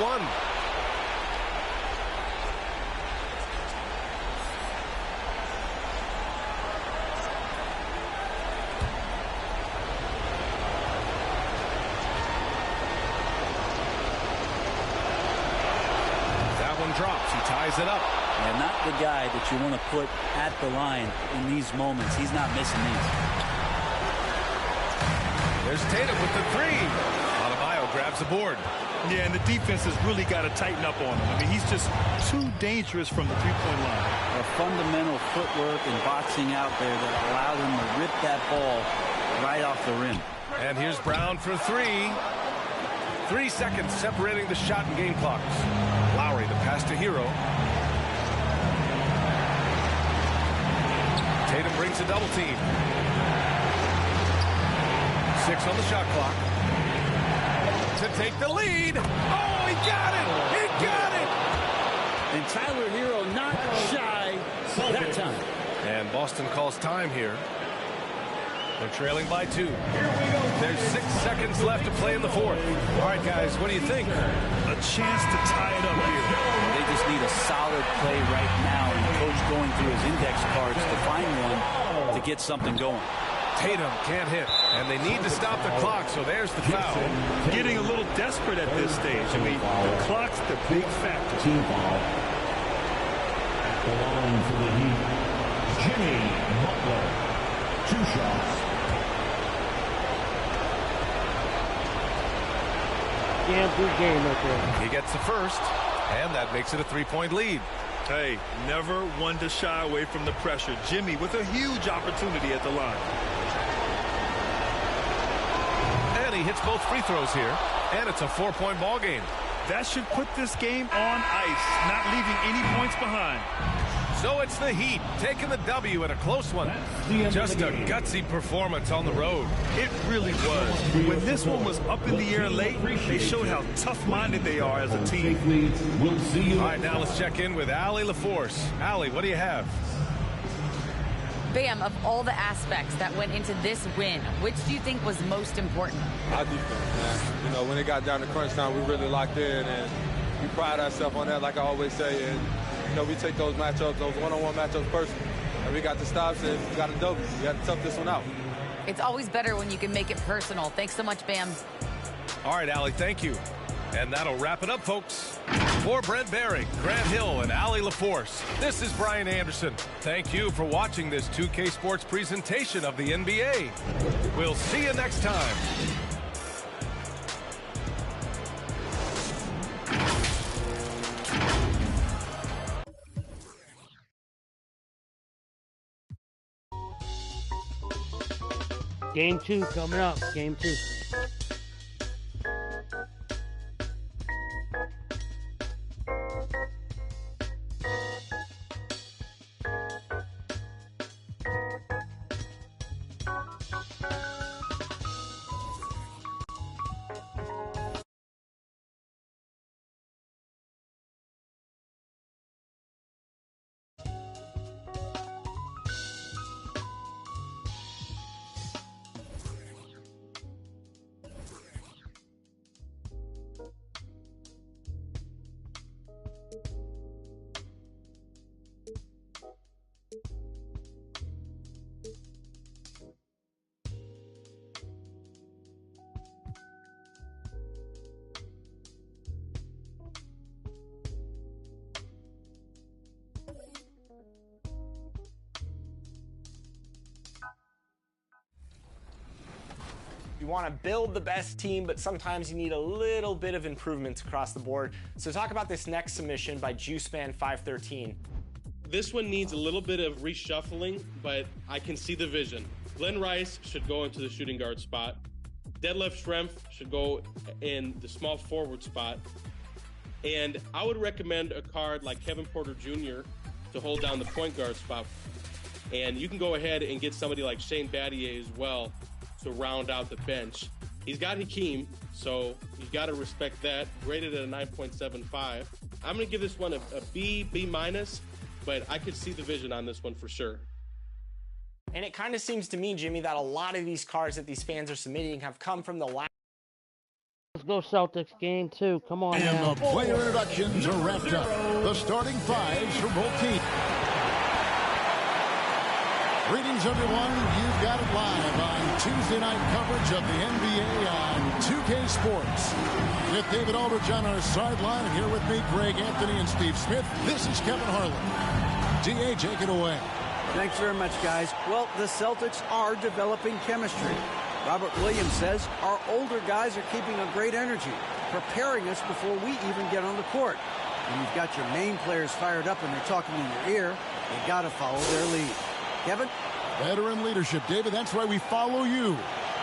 [SPEAKER 4] That one drops. He ties it up.
[SPEAKER 6] And not the guy that you want to put at the line in these moments. He's not missing these.
[SPEAKER 4] There's Tatum with the 3. Grabs the board.
[SPEAKER 7] Yeah, and the defense has really got to tighten up on him. I mean, he's just too dangerous from the three-point line.
[SPEAKER 6] A fundamental footwork and boxing out there that allowed him to rip that ball right off the rim.
[SPEAKER 4] And here's Brown for 3. 3 seconds separating the shot and game clocks. Lowry, the pass to Hero. Tatum brings a double team. 6 on the shot clock. To take the lead. Oh, he got it! He got it!
[SPEAKER 6] And Tyler Hero not shy that time.
[SPEAKER 4] And Boston calls time here. They're trailing by 2. There's 6 seconds left to play in the 4th. All right, guys, what do you think?
[SPEAKER 7] A chance to tie it up here.
[SPEAKER 6] They just need a solid play right now, and Coach going through his index cards to find one to get something going.
[SPEAKER 4] Tatum can't hit, and they need to stop the clock, so there's the foul.
[SPEAKER 7] Getting a little desperate at this stage. I mean, the clock's the big factor.
[SPEAKER 3] Team foul. At the line for the Heat, Jimmy Butler. 2 shots.
[SPEAKER 1] Damn good game right there.
[SPEAKER 4] He gets the first, and that makes it a 3-point lead.
[SPEAKER 7] Hey, never one to shy away from the pressure. Jimmy with a huge opportunity at the line.
[SPEAKER 4] And he hits both free throws here, and it's a 4-point ball game.
[SPEAKER 7] That should put this game on ice, not leaving any points behind.
[SPEAKER 4] So it's the Heat taking the W at a close one. Just a gutsy performance on the road.
[SPEAKER 7] It really was. When this one was up in the air late, they showed how tough-minded they are as a team.
[SPEAKER 4] All right, now let's check in with Allie LaForce. Allie, what do you have?
[SPEAKER 5] Bam, of all the aspects that went into this win, which do you think was most important?
[SPEAKER 13] Our defense, man. You know, when it got down to crunch time, we really locked in, and we pride ourselves on that, like I always say. And, you know, we take those matchups, those one-on-one matchups personally. And we got the stops, and we got a W. We got to tough this one out.
[SPEAKER 5] It's always better when you can make it personal. Thanks so much, Bam.
[SPEAKER 4] All right, Allie, thank you. And that'll wrap it up, folks. For Brent Barry, Grant Hill, and Allie LaForce, this is Brian Anderson. Thank you for watching this 2K Sports presentation of the NBA. We'll see you next time.
[SPEAKER 1] Game 2 coming up. Game 2.
[SPEAKER 2] You want to build the best team, but sometimes you need a little bit of improvements across the board. So talk about this next submission by JuiceMan513.
[SPEAKER 14] This one needs a little bit of reshuffling, but I can see the vision. Glenn Rice should go into the shooting guard spot. Detlef Schrempf should go in the small forward spot. And I would recommend a card like Kevin Porter Jr. to hold down the point guard spot. And you can go ahead and get somebody like Shane Battier as well to round out the bench. He's got Hakeem, so you got to respect that. Rated at a 9.75. I'm going to give this one a B, B-, but I could see the vision on this one for sure.
[SPEAKER 2] And it kind of seems to me, Jimmy, that a lot of these cards that these fans are submitting have come from the last.
[SPEAKER 1] Let's go Celtics. Game 2. Come on.
[SPEAKER 9] And
[SPEAKER 1] now.
[SPEAKER 9] the player introductions are wrapped up. The starting fives for both teams. Greetings, everyone. You've got it live on Tuesday night coverage of the NBA on 2K Sports. With David Aldridge on our sideline, and here with me, Greg Anthony and Steve Smith. This is Kevin Harlan. DA, take it away.
[SPEAKER 6] Thanks very much, guys. Well, the Celtics are developing chemistry. Robert Williams says our older guys are keeping a great energy, preparing us before we even get on the court. When you've got your main players fired up and they're talking in your ear, you got to follow their lead. Kevin?
[SPEAKER 9] Veteran leadership. David, that's why we follow you.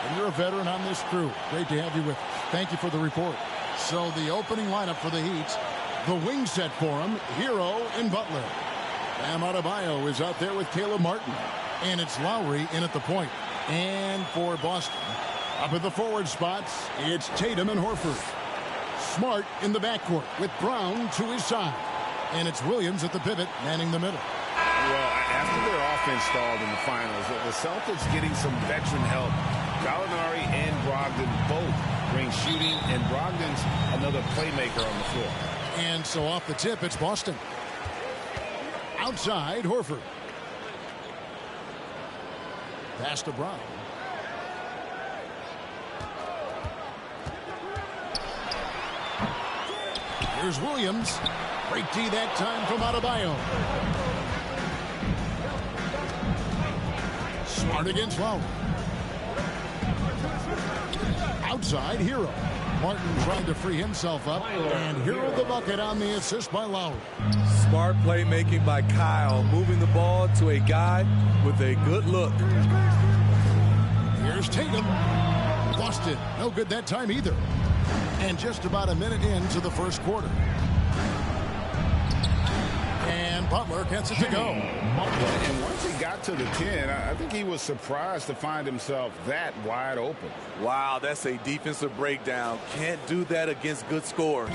[SPEAKER 9] And you're a veteran on this crew. Great to have you with us. Thank you for the report. So the opening lineup for the Heat, the wing set for him, Hero and Butler. Bam Adebayo is out there with Caleb Martin. And it's Lowry in at the point. And for Boston, up at the forward spots, it's Tatum and Horford. Smart in the backcourt with Brown to his side. And it's Williams at the pivot, manning the middle.
[SPEAKER 15] Well, after their offense stalled in the finals, the Celtics getting some veteran help. Gallinari and Brogdon both bring shooting, and Brogdon's another playmaker on the floor.
[SPEAKER 9] And so off the tip, it's Boston. Outside, Horford. Pass to Brown. Here's Williams. Great D that time from Adebayo. Smart against Lowry. Outside, Hero. Martin trying to free himself up. And Hero the bucket on the assist by Lowry.
[SPEAKER 11] Smart playmaking by Kyle, moving the ball to a guy with a good look.
[SPEAKER 9] Here's Tatum. Lost it. No good that time either. And just about a minute into the first quarter. And Butler gets it to go.
[SPEAKER 15] And once he got to the 10, I think he was surprised to find himself that wide open.
[SPEAKER 11] Wow, that's a defensive breakdown. Can't do that against good scores.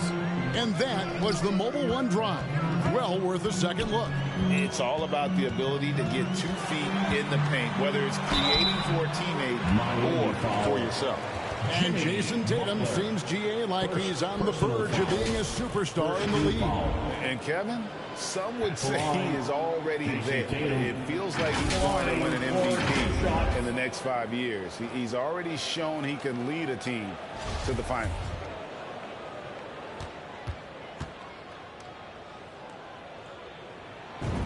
[SPEAKER 9] And that was the Mobile One drive. Well worth a second look.
[SPEAKER 15] It's all about the ability to get 2 feet in the paint, whether it's creating for a teammate or for yourself.
[SPEAKER 9] And Jason Tatum seems, GA, like he's on the verge of being a superstar in the league.
[SPEAKER 15] And Kevin, some would say he is already there. It feels like he's going to win an MVP in the next 5 years. He's already shown he can lead a team to the finals.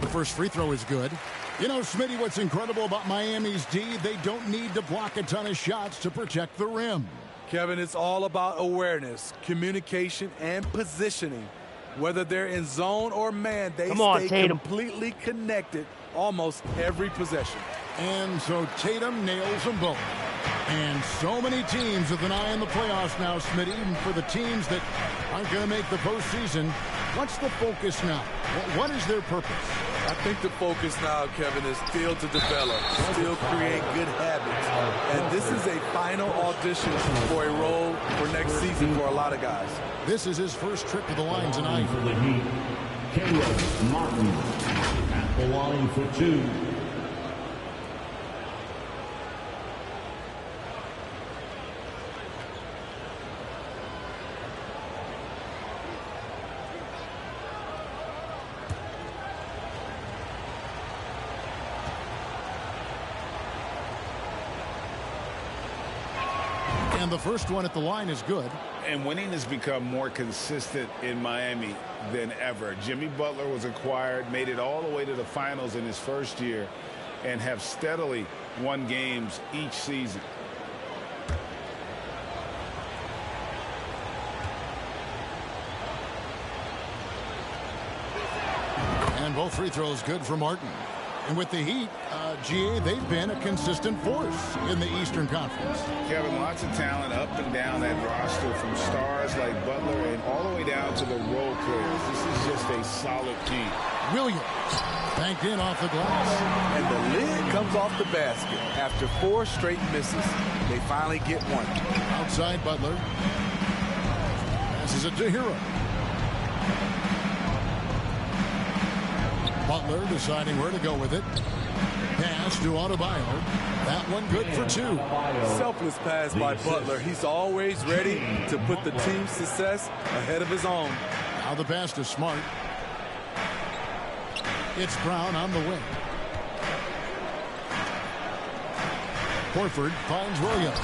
[SPEAKER 9] The first free throw is good. You know, Smitty, what's incredible about Miami's D, they don't need to block a ton of shots to protect the rim.
[SPEAKER 11] Kevin, it's all about awareness, communication, and positioning. Whether they're in zone or man, they stay completely connected almost every possession.
[SPEAKER 9] And so Tatum nails them both. And so many teams with an eye on the playoffs now, Smitty, even for the teams that aren't going to make the postseason. What's the focus now? What is their purpose?
[SPEAKER 13] I think the focus now, Kevin, is still to develop, still create good habits. And this is a final audition for a role for next season for a lot of guys.
[SPEAKER 9] This is his first trip to the line tonight.
[SPEAKER 3] For the Heat, Caleb Martin at the line for 2.
[SPEAKER 9] And the first one at the line is good.
[SPEAKER 15] And winning has become more consistent in Miami than ever. Jimmy Butler was acquired, made it all the way to the finals in his first year, and have steadily won games each season.
[SPEAKER 9] And both free throws good for Martin. And with the Heat, GA, they've been a consistent force in the Eastern Conference.
[SPEAKER 15] Kevin, lots of talent up and down that roster, from stars like Butler and all the way down to the role players. This is just a solid team.
[SPEAKER 9] Williams banked in off the glass.
[SPEAKER 13] And the lid comes off the basket. After 4 straight misses, they finally get one.
[SPEAKER 9] Outside Butler. Passes it to Hero. Butler deciding where to go with it. Pass to Adebayo. That one good for 2.
[SPEAKER 13] Selfless pass by Butler. He's always ready to put the team's success ahead of his own.
[SPEAKER 9] Now the pass to Smart. It's Brown on the wing. Horford finds Williams.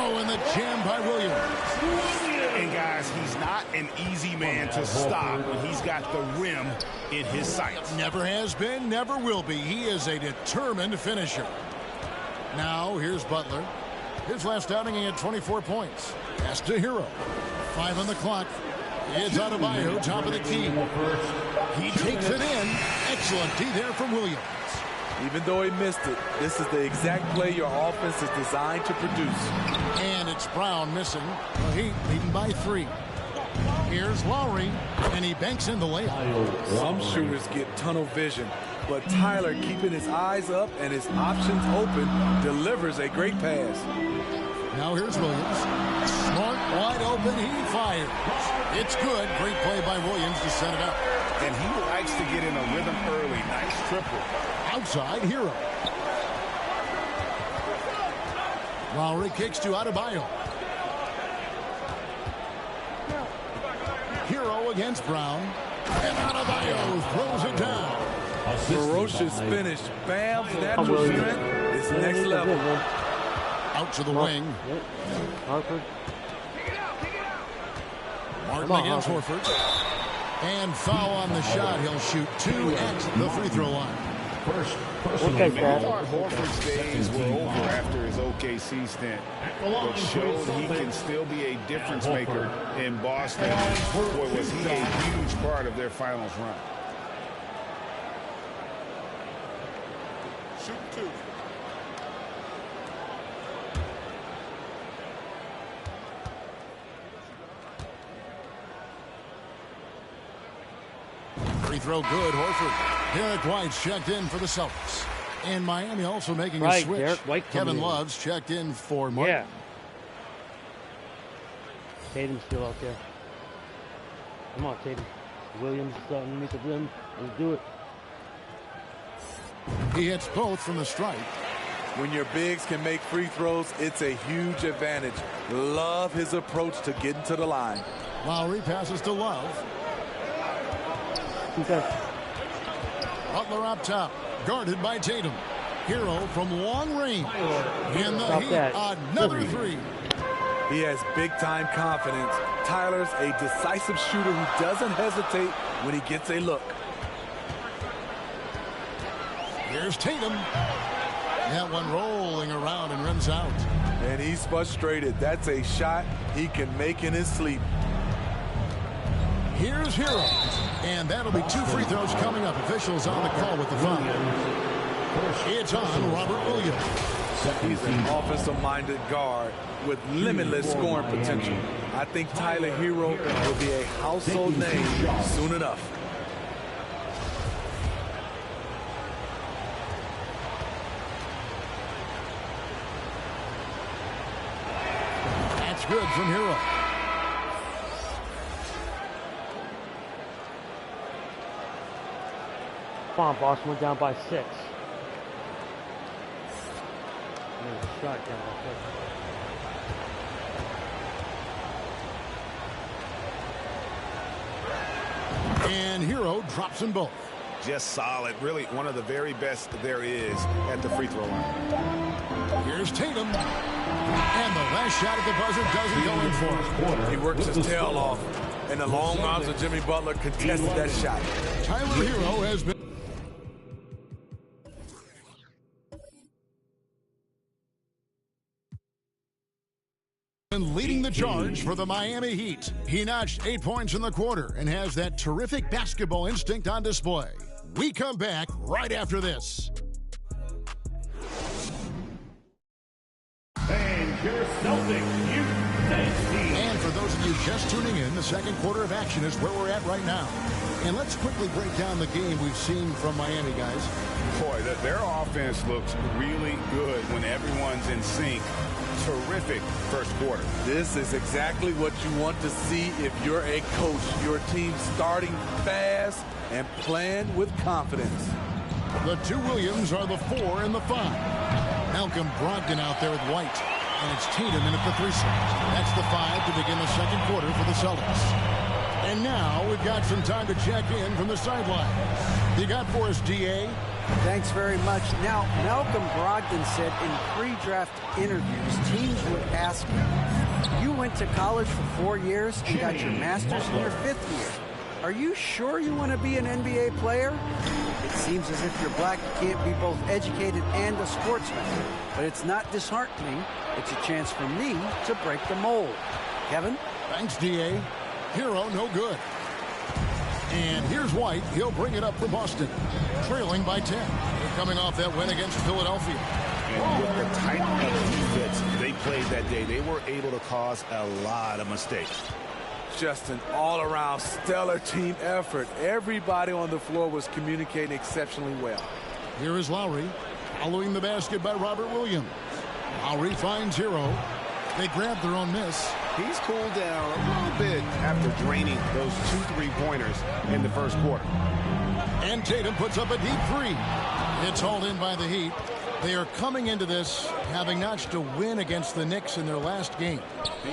[SPEAKER 9] Oh, and the jam by Williams.
[SPEAKER 15] And guys, he's not an easy man to stop when he's got the rim in his sights.
[SPEAKER 9] Never has been, never will be. He is a determined finisher. Now, here's Butler. His last outing, he had 24 points. Pass to Hero. 5 on the clock. It's Adebayo, top of the key. He takes it in. Excellent D there from Williams.
[SPEAKER 13] Even though he missed it, this is the exact play your offense is designed to produce.
[SPEAKER 9] And it's Brown missing. The Heat leading by 3. Here's Lowry, and he banks in the layup.
[SPEAKER 13] Some shooters get tunnel vision, but Tyler, keeping his eyes up and his options open, delivers a great pass.
[SPEAKER 9] Now here's Williams. Smart, wide open, he fires. It's good. Great play by Williams to set it up.
[SPEAKER 15] And he likes to get in a rhythm early. Nice triple.
[SPEAKER 9] Outside, Hero. Lowry kicks to Adebayo. Hero against Brown. And Adebayo throws it down.
[SPEAKER 13] Ferocious finish. Bam's natural strength is next level.
[SPEAKER 9] Out to the wing.
[SPEAKER 1] Harper.
[SPEAKER 9] Martin against Horford. And foul on the shot. He'll shoot 2 at the free throw line.
[SPEAKER 15] Okay, I thought Horford's days were over after his OKC stint, but showed he can still be a difference maker in Boston. Boy, was he a huge part of their finals run.
[SPEAKER 11] Shoot 2.
[SPEAKER 9] Free throw good, Horford. Derek White's checked in for the Celtics. And Miami also making a switch.
[SPEAKER 1] Derek White
[SPEAKER 9] Kevin Love's checked in for Martin.
[SPEAKER 1] Yeah. Tatum's still out there. Come on, Tatum. Williams is underneath the rim. Let's do it.
[SPEAKER 9] He hits both from the stripe.
[SPEAKER 13] When your bigs can make free throws, it's a huge advantage. Love his approach to getting to the line.
[SPEAKER 9] Lowry passes to Love.
[SPEAKER 1] Okay.
[SPEAKER 9] Butler up top, guarded by Tatum. Hero from long range. In the Heat, another 3.
[SPEAKER 13] He has big-time confidence. Tyler's a decisive shooter who doesn't hesitate when he gets a look.
[SPEAKER 9] Here's Tatum. That one rolling around and runs out.
[SPEAKER 13] And he's frustrated. That's a shot he can make in his sleep.
[SPEAKER 9] Here's Hero. And that'll be 2 free throws coming up. Officials on the call with the foul. It's on Robert Williams.
[SPEAKER 11] He's an offensive-minded guard with limitless scoring potential. I think Tyler Hero will be a household name soon enough.
[SPEAKER 9] That's good from Hero.
[SPEAKER 1] Come on, Boston went down by 6. Shot down by 6.
[SPEAKER 9] And Hero drops them both.
[SPEAKER 15] Just solid. Really one of the very best there is at the free throw line.
[SPEAKER 9] Here's Tatum. And the last shot at the buzzer doesn't go in for him.
[SPEAKER 11] He works his tail off. And the long arms of Jimmy Butler contested that shot.
[SPEAKER 9] Tyler Hero has been leading the charge for the Miami Heat. He notched 8 points in the quarter and has that terrific basketball instinct on display. We come back right after this.
[SPEAKER 3] And your Celtics Youth team.
[SPEAKER 9] And for those of you just tuning in, the second quarter of action is where we're at right now. And let's quickly break down the game we've seen from Miami, guys.
[SPEAKER 15] Boy, their offense looks really good when everyone's in sync. Terrific first quarter.
[SPEAKER 11] This is exactly what you want to see if you're a coach. Your team starting fast and playing with confidence.
[SPEAKER 9] The two Williams are the 4 and the 5. Malcolm Brogdon out there with White. And it's Tatum in at the 3 slot. That's the 5 to begin the second quarter for the Celtics. And now we've got some time to check in from the sideline. You got for us, D.A.?
[SPEAKER 16] Thanks very much. Now, Malcolm Brogdon said in pre-draft interviews, teams would ask him, you went to college for 4 years and got your master's in your 5th year. Are you sure you want to be an NBA player? It seems as if you're black, you can't be both educated and a sportsman. But it's not disheartening. It's a chance for me to break the mold. Kevin?
[SPEAKER 9] Thanks, D.A. Hero, no good. And here's White. He'll bring it up for Boston, trailing by 10. They're coming off that win against Philadelphia.
[SPEAKER 15] And with the type of defense they played that day, they were able to cause a lot of mistakes.
[SPEAKER 11] Just an all-around stellar team effort. Everybody on the floor was communicating exceptionally well.
[SPEAKER 9] Here is Lowry, following the basket by Robert Williams. Lowry finds Hero. They grab their own miss.
[SPEAKER 15] He's cooled down a little bit after draining those 2 3-pointers in the first quarter.
[SPEAKER 9] And Tatum puts up a deep 3. It's hauled in by the Heat. They are coming into this having notched a win against the Knicks in their last game.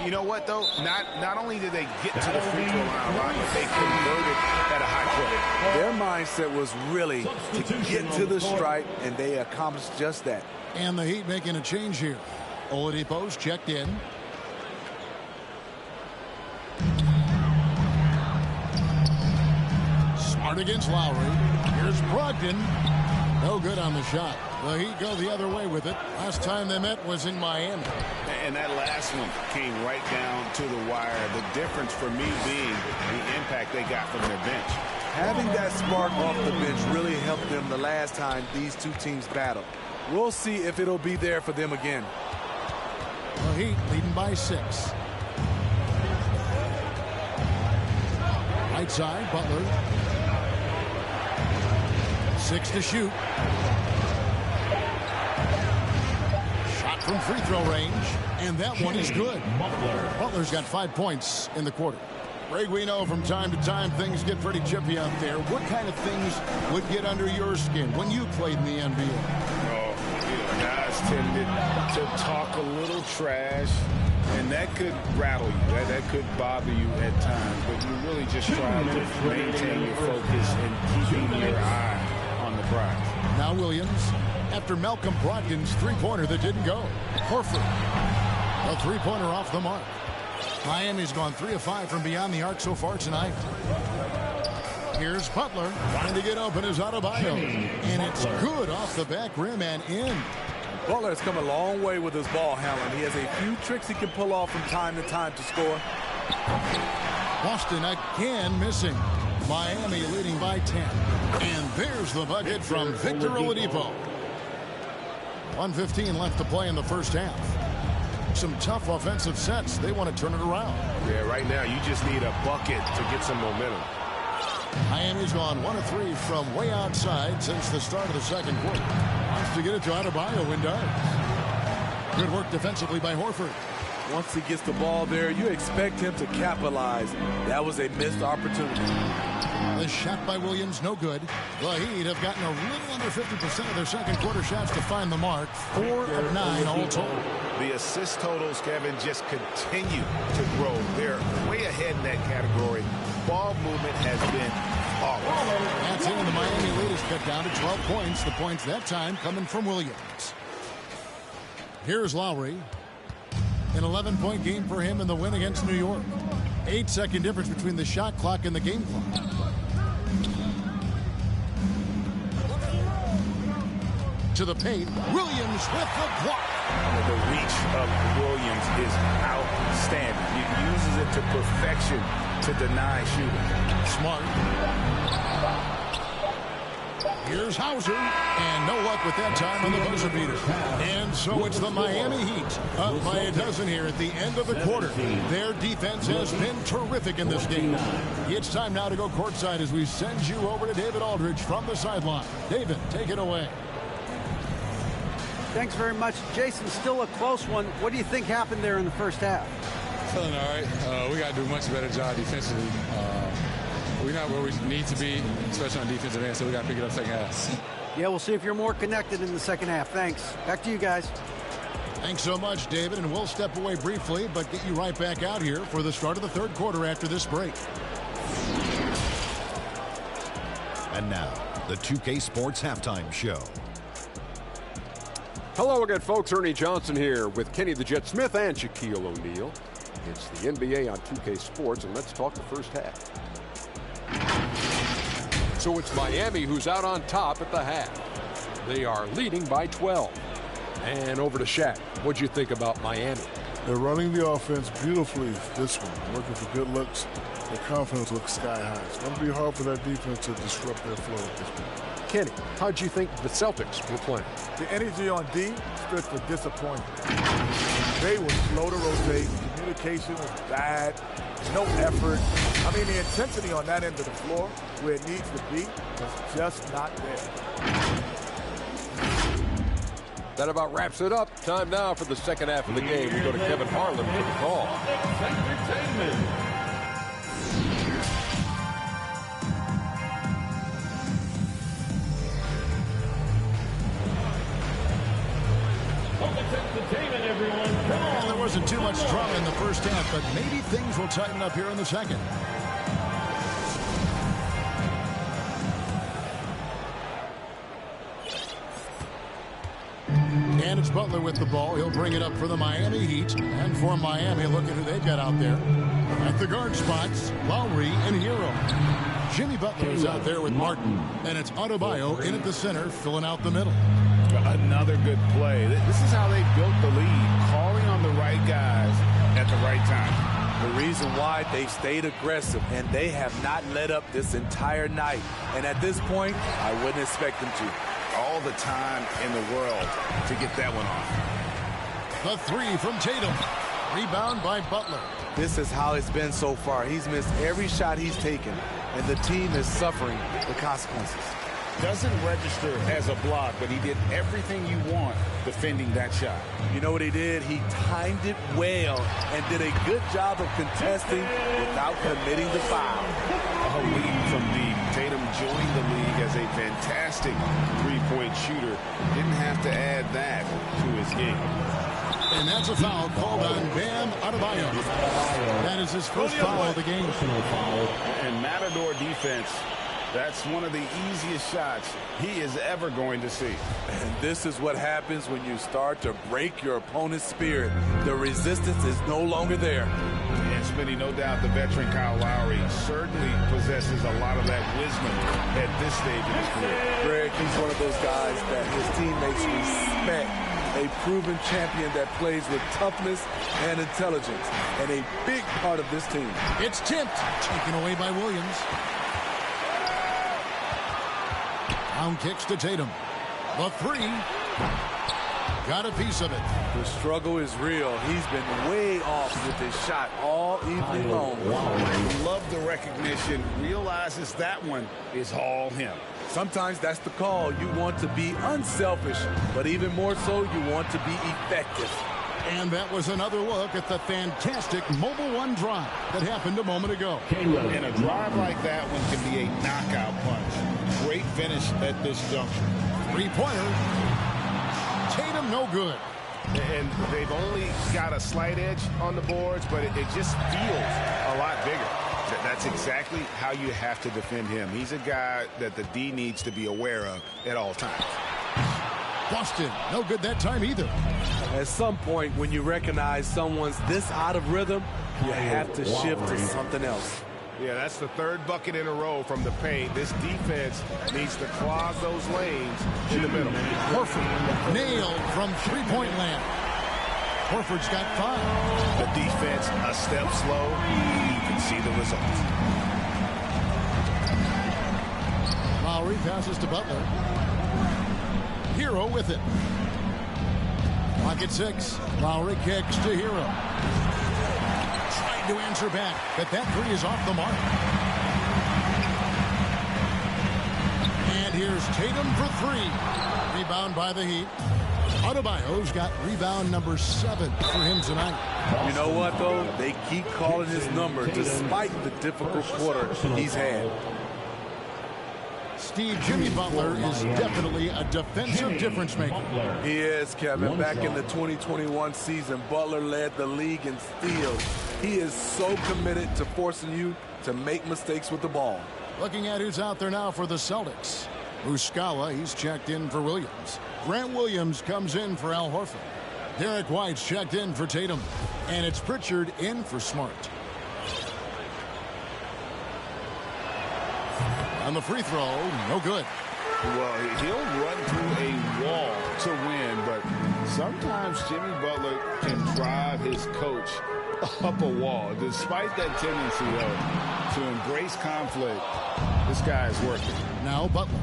[SPEAKER 15] You know what, though? Not only did they get to the free throw line a lot, but they converted at a high clip.
[SPEAKER 11] Their mindset was really to get to the stripe, and they accomplished just that.
[SPEAKER 9] And the Heat making a change here. Oladipo's checked in. Smart against Lowry. Here's Brogdon. No good on the shot. The Heat go the other way with it. Last time they met was in Miami.
[SPEAKER 15] And that last one came right down to the wire. The difference for me being the impact they got from their bench.
[SPEAKER 11] Having that spark off the bench really helped them the last time these two teams battled. We'll see if it'll be there for them again.
[SPEAKER 9] The Heat leading by 6. Right side, Butler. 6 to shoot. Shot from free throw range, and that one is good. Butler's got 5 points in the quarter. Greg, we know from time to time things get pretty chippy out there. What kind of things would get under your skin when you played in the NBA?
[SPEAKER 15] Guys tended to talk a little trash, and that could rattle you. That could bother you at times, but you really just try to maintain your focus and keeping your eye on the prize.
[SPEAKER 9] Now Williams, after Malcolm Brogdon's 3-pointer that didn't go. Horford, a 3-pointer off the mark. Miami's gone 3 of 5 from beyond the arc so far tonight. Here's Butler trying to get open as Adebayo, and it's good off the back rim and in.
[SPEAKER 11] Butler has come a long way with his ball handling. He has a few tricks he can pull off from time to time to score.
[SPEAKER 9] Boston again missing. Miami leading by 10. And there's the bucket from Victor Oladipo. 1:15 left to play in the first half. Some tough offensive sets. They want to turn it around.
[SPEAKER 15] Yeah, right now you just need a bucket to get some momentum.
[SPEAKER 9] Miami's gone 1 of 3 from way outside since the start of the second quarter. Wants to get it to Adebayo and does. Good work defensively by Horford.
[SPEAKER 11] Once he gets the ball there, you expect him to capitalize. That was a missed opportunity.
[SPEAKER 9] The shot by Williams, no good. The Heat have gotten a little under 50% of their second quarter shots to find the mark. 4 of 9 all told.
[SPEAKER 15] The assist totals, Kevin, just continue to grow. They're way ahead in that category. Ball movement has been flawless.
[SPEAKER 9] That's it, and the Miami lead is cut down to 12 points. The points that time coming from Williams. Here's Lowry. An 11-point game for him in the win against New York. 8-second difference between the shot clock and the game clock. To the paint, Williams with the block.
[SPEAKER 15] The reach of Williams is outstanding. He uses it to perfection to deny shooting.
[SPEAKER 9] Smart. Here's Hauser, and no luck with that time on the buzzer beater. And so it's the Miami Heat up by a dozen here at the end of the quarter. Their defense has been terrific in this game. It's time now to go courtside as we send you over to David Aldridge from the sideline. David, take it away.
[SPEAKER 16] Thanks very much. Jason, still a close one. What do you think happened there in the first half?
[SPEAKER 17] Feeling all right. We got to do a much better job defensively. We're not where we need to be, especially on defensive end, so we got to pick it up second half.
[SPEAKER 16] Yeah, we'll see if you're more connected in the second half. Thanks. Back to you guys.
[SPEAKER 9] Thanks so much, David, and we'll step away briefly, but get you right back out here for the start of the third quarter after this break.
[SPEAKER 18] And now, the 2K Sports Halftime Show.
[SPEAKER 10] Hello again, folks. Ernie Johnson here with Kenny the Jet Smith and Shaquille O'Neal. It's the NBA on 2K Sports, and let's talk the first half. So it's Miami who's out on top at the half. They are leading by 12. And over to Shaq. What'd you think about Miami?
[SPEAKER 12] They're running the offense beautifully this one, working for good looks. Their confidence looks sky high. It's going to be hard for that defense to disrupt their flow at this point.
[SPEAKER 10] Kenny, how'd you think the Celtics were playing?
[SPEAKER 11] The energy on D stood for disappointment. They were slow to rotate. Communication was bad. No effort. I mean, the intensity on that end of the floor, where it needs to be, was just not there.
[SPEAKER 10] That about wraps it up. Time now for the second half of the game. We go to Kevin Harlan for the call.
[SPEAKER 9] And there wasn't too much drama in the first half, but maybe things will tighten up here in the second. And it's Butler with the ball. He'll bring it up for the Miami Heat. And for Miami, look at who they've got out there. At the guard spots, Lowry and Hero. Jimmy Butler is out there with Martin. And it's Adebayo in at the center, filling out the middle.
[SPEAKER 15] Another good play. This is how they built the lead, calling on the right guys at the right time.
[SPEAKER 11] The reason why they stayed aggressive, and they have not let up this entire night. And at this point, I wouldn't expect them to.
[SPEAKER 15] All the time in the world to get that one off.
[SPEAKER 9] The three from Tatum. Rebound by Butler.
[SPEAKER 11] This is how it's been so far. He's missed every shot he's taken, and the team is suffering the consequences.
[SPEAKER 15] Doesn't register as a block, but he did everything you want defending that shot.
[SPEAKER 11] You know what he did? He timed it well and did a good job of contesting without committing the foul.
[SPEAKER 15] A lead from deep. Tatum joined the league as a fantastic three-point shooter. Didn't have to add that to his game.
[SPEAKER 9] And that's a foul called on Bam Adebayo. That is his first foul of the game.
[SPEAKER 15] And Matador defense, that's one of the easiest shots he is ever going to see.
[SPEAKER 11] And this is what happens when you start to break your opponent's spirit. The resistance is no longer there.
[SPEAKER 15] And Smitty, no doubt the veteran Kyle Lowry certainly possesses a lot of that wisdom at this stage of his career.
[SPEAKER 11] Greg, he's one of those guys that his teammates respect. A proven champion that plays with toughness and intelligence. And a big part of this team.
[SPEAKER 9] It's tipped. Taken away by Williams. Down kicks to Tatum. The three. got a piece of it.
[SPEAKER 19] The struggle is real. He's been way off with his shot all evening long.
[SPEAKER 15] Love the recognition. Realizes that one is all him.
[SPEAKER 19] Sometimes that's the call. You want to be unselfish, but even more so, you want to be effective.
[SPEAKER 9] And that was another look at the fantastic Mobile One drive that happened a moment ago.
[SPEAKER 15] And a drive like that one can be a knockout punch. Great finish at this juncture.
[SPEAKER 9] Three-pointer. Tatum, no good.
[SPEAKER 20] And they've only got a slight edge on the boards, but it just feels a lot bigger. That's exactly how you have to defend him. He's a guy that the D needs to be aware of at all times.
[SPEAKER 9] Boston, no good that time either.
[SPEAKER 19] At some point, when you recognize someone's this out of rhythm, you have to shift to something else.
[SPEAKER 20] Yeah, that's the third bucket in a row from the paint. This defense needs to clog those lanes in the middle.
[SPEAKER 9] Horford nailed from three-point land. Horford's got 5.
[SPEAKER 20] The defense a step slow. You can see the results.
[SPEAKER 9] Lowry passes to Butler. Hero with it. Pocket 6. Lowry kicks to Hero. Trying to answer back, but that three is off the mark. And here's Tatum for 3. Rebound by the Heat. Adebayo's got rebound number 7 for him tonight.
[SPEAKER 19] You know what, though? They keep calling his number despite the difficult quarter he's had.
[SPEAKER 9] Steve, Jimmy Butler is definitely a defensive difference maker.
[SPEAKER 19] He is, Kevin. Back in the 2021 season, Butler led the league in steals. He is so committed to forcing you to make mistakes with the ball.
[SPEAKER 9] Looking at who's out there now for the Celtics. Muscala, he's checked in for Williams. Grant Williams comes in for Al Horford. Derek White's checked in for Tatum. And it's Pritchard in for Smart. On the free throw, no good.
[SPEAKER 15] Well, he'll run through a wall to win, but sometimes Jimmy Butler can drive his coach up a wall. Despite that tendency, though, to embrace conflict, this guy is working.
[SPEAKER 9] Now Butler,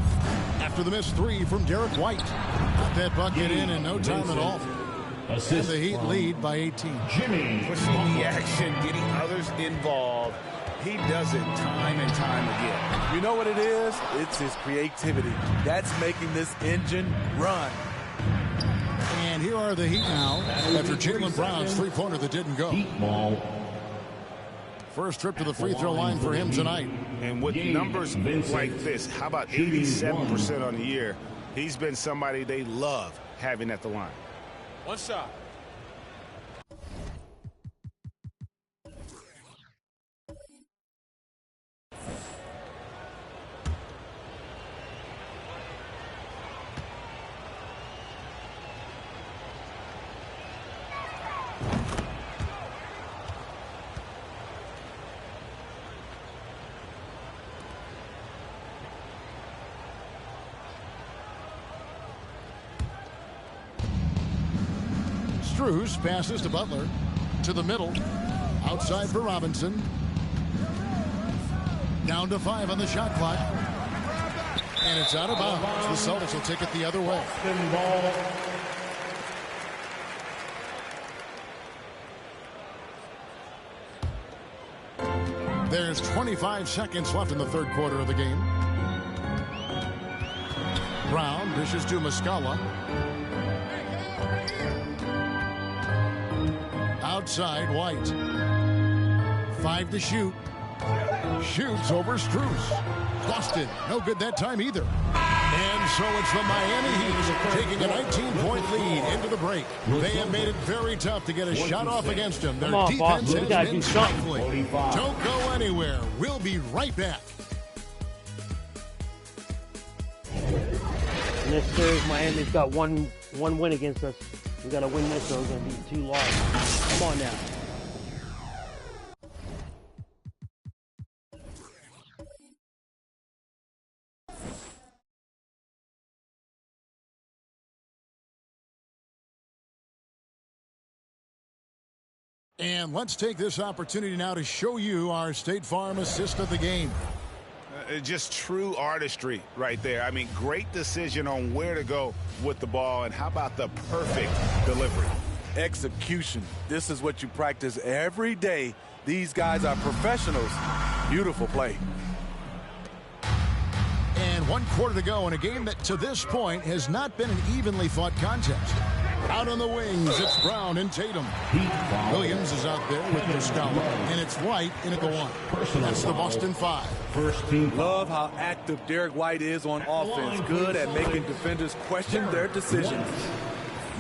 [SPEAKER 9] after the missed 3 from Derek White. Got that bucket in no time at all. And the Heat lead by 18.
[SPEAKER 15] Jimmy pushing the action, getting others involved. He does it time and time again.
[SPEAKER 19] You know what it is? It's his creativity. That's making this engine run.
[SPEAKER 9] And here are the Heat now after Jaylen Brown's three-pointer that didn't go. First trip to the free throw line for him tonight.
[SPEAKER 20] And with numbers like this, how about 87% on the year? He's been somebody they love having at the line.
[SPEAKER 13] One shot.
[SPEAKER 9] Strus passes to Butler. To the middle. Outside for Robinson. Down to 5 on the shot clock. And it's out of bounds. The Celtics will take it the other way. There's 25 seconds left in the third quarter of the game. Brown dishes to Muscala. Outside, White. 5 to shoot. Shoots over Strus. Boston, no good that time either. And so it's the Miami Heat taking a 19-point lead into the break. They have made it very tough to get a shot off against them. Their defense has been stifling. Don't go anywhere. We'll be right back.
[SPEAKER 1] In this series, Miami's got one win against us. We got to win this, or we're going to be 2 losses. Come on now.
[SPEAKER 9] And let's take this opportunity now to show you our State Farm assist of the game.
[SPEAKER 20] Just true artistry right there. I mean, great decision on where to go with the ball, and how about the perfect delivery?
[SPEAKER 19] Execution. This is what you practice every day. These guys are professionals. Beautiful play.
[SPEAKER 9] And 1 quarter to go in a game that to this point has not been an evenly fought contest. Out on the wings, it's Brown and Tatum. Williams is out there with Muscala, and it's White in at the 1. That's the Boston 5.
[SPEAKER 19] First team. Love how active Derek White is on offense. Good at making defenders question their decisions.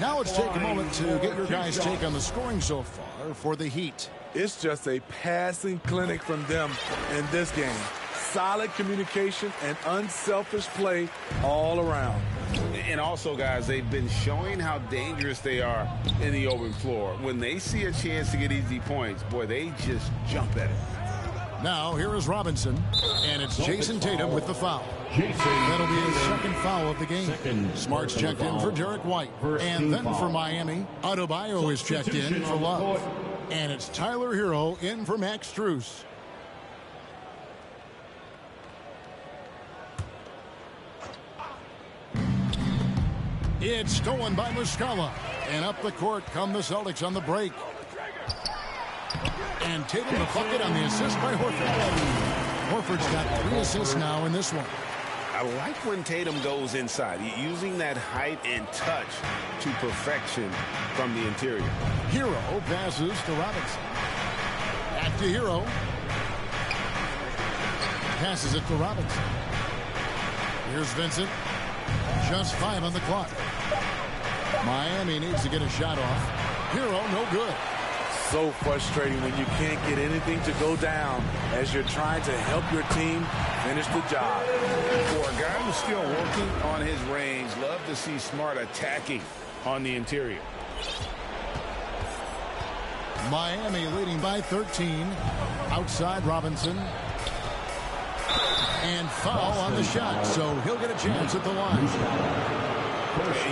[SPEAKER 9] Now let's take a moment to get your guys' take on the scoring so far for the Heat.
[SPEAKER 19] It's just a passing clinic from them in this game. Solid communication and unselfish play all around.
[SPEAKER 20] And also, guys, they've been showing how dangerous they are in the open floor. When they see a chance to get easy points, boy, they just jump at it.
[SPEAKER 9] Now, here is Robinson, and it's Jason Tatum with the foul. That'll be his second foul of the game. Smart's checked in for Derek White. And then for Miami, Adebayo is checked in for Love. And it's Tyler Hero in for Max Strus. It's stolen by Muscala. And up the court come the Celtics on the break. And Tatum the bucket on the assist by Horford. Horford's got 3 assists now in this one.
[SPEAKER 20] I like when Tatum goes inside, using that height and touch to perfection from the interior.
[SPEAKER 9] Hero passes to Robinson. Back to Hero. Passes it to Robinson. Here's Vincent. Just 5 on the clock. Miami needs to get a shot off. Hero, no good.
[SPEAKER 19] So frustrating when you can't get anything to go down as you're trying to help your team finish the job.
[SPEAKER 20] For a guy who's still working on his range, love to see Smart attacking on the interior.
[SPEAKER 9] Miami leading by 13. Outside Robinson. And foul on the shot, so he'll get a chance at the line.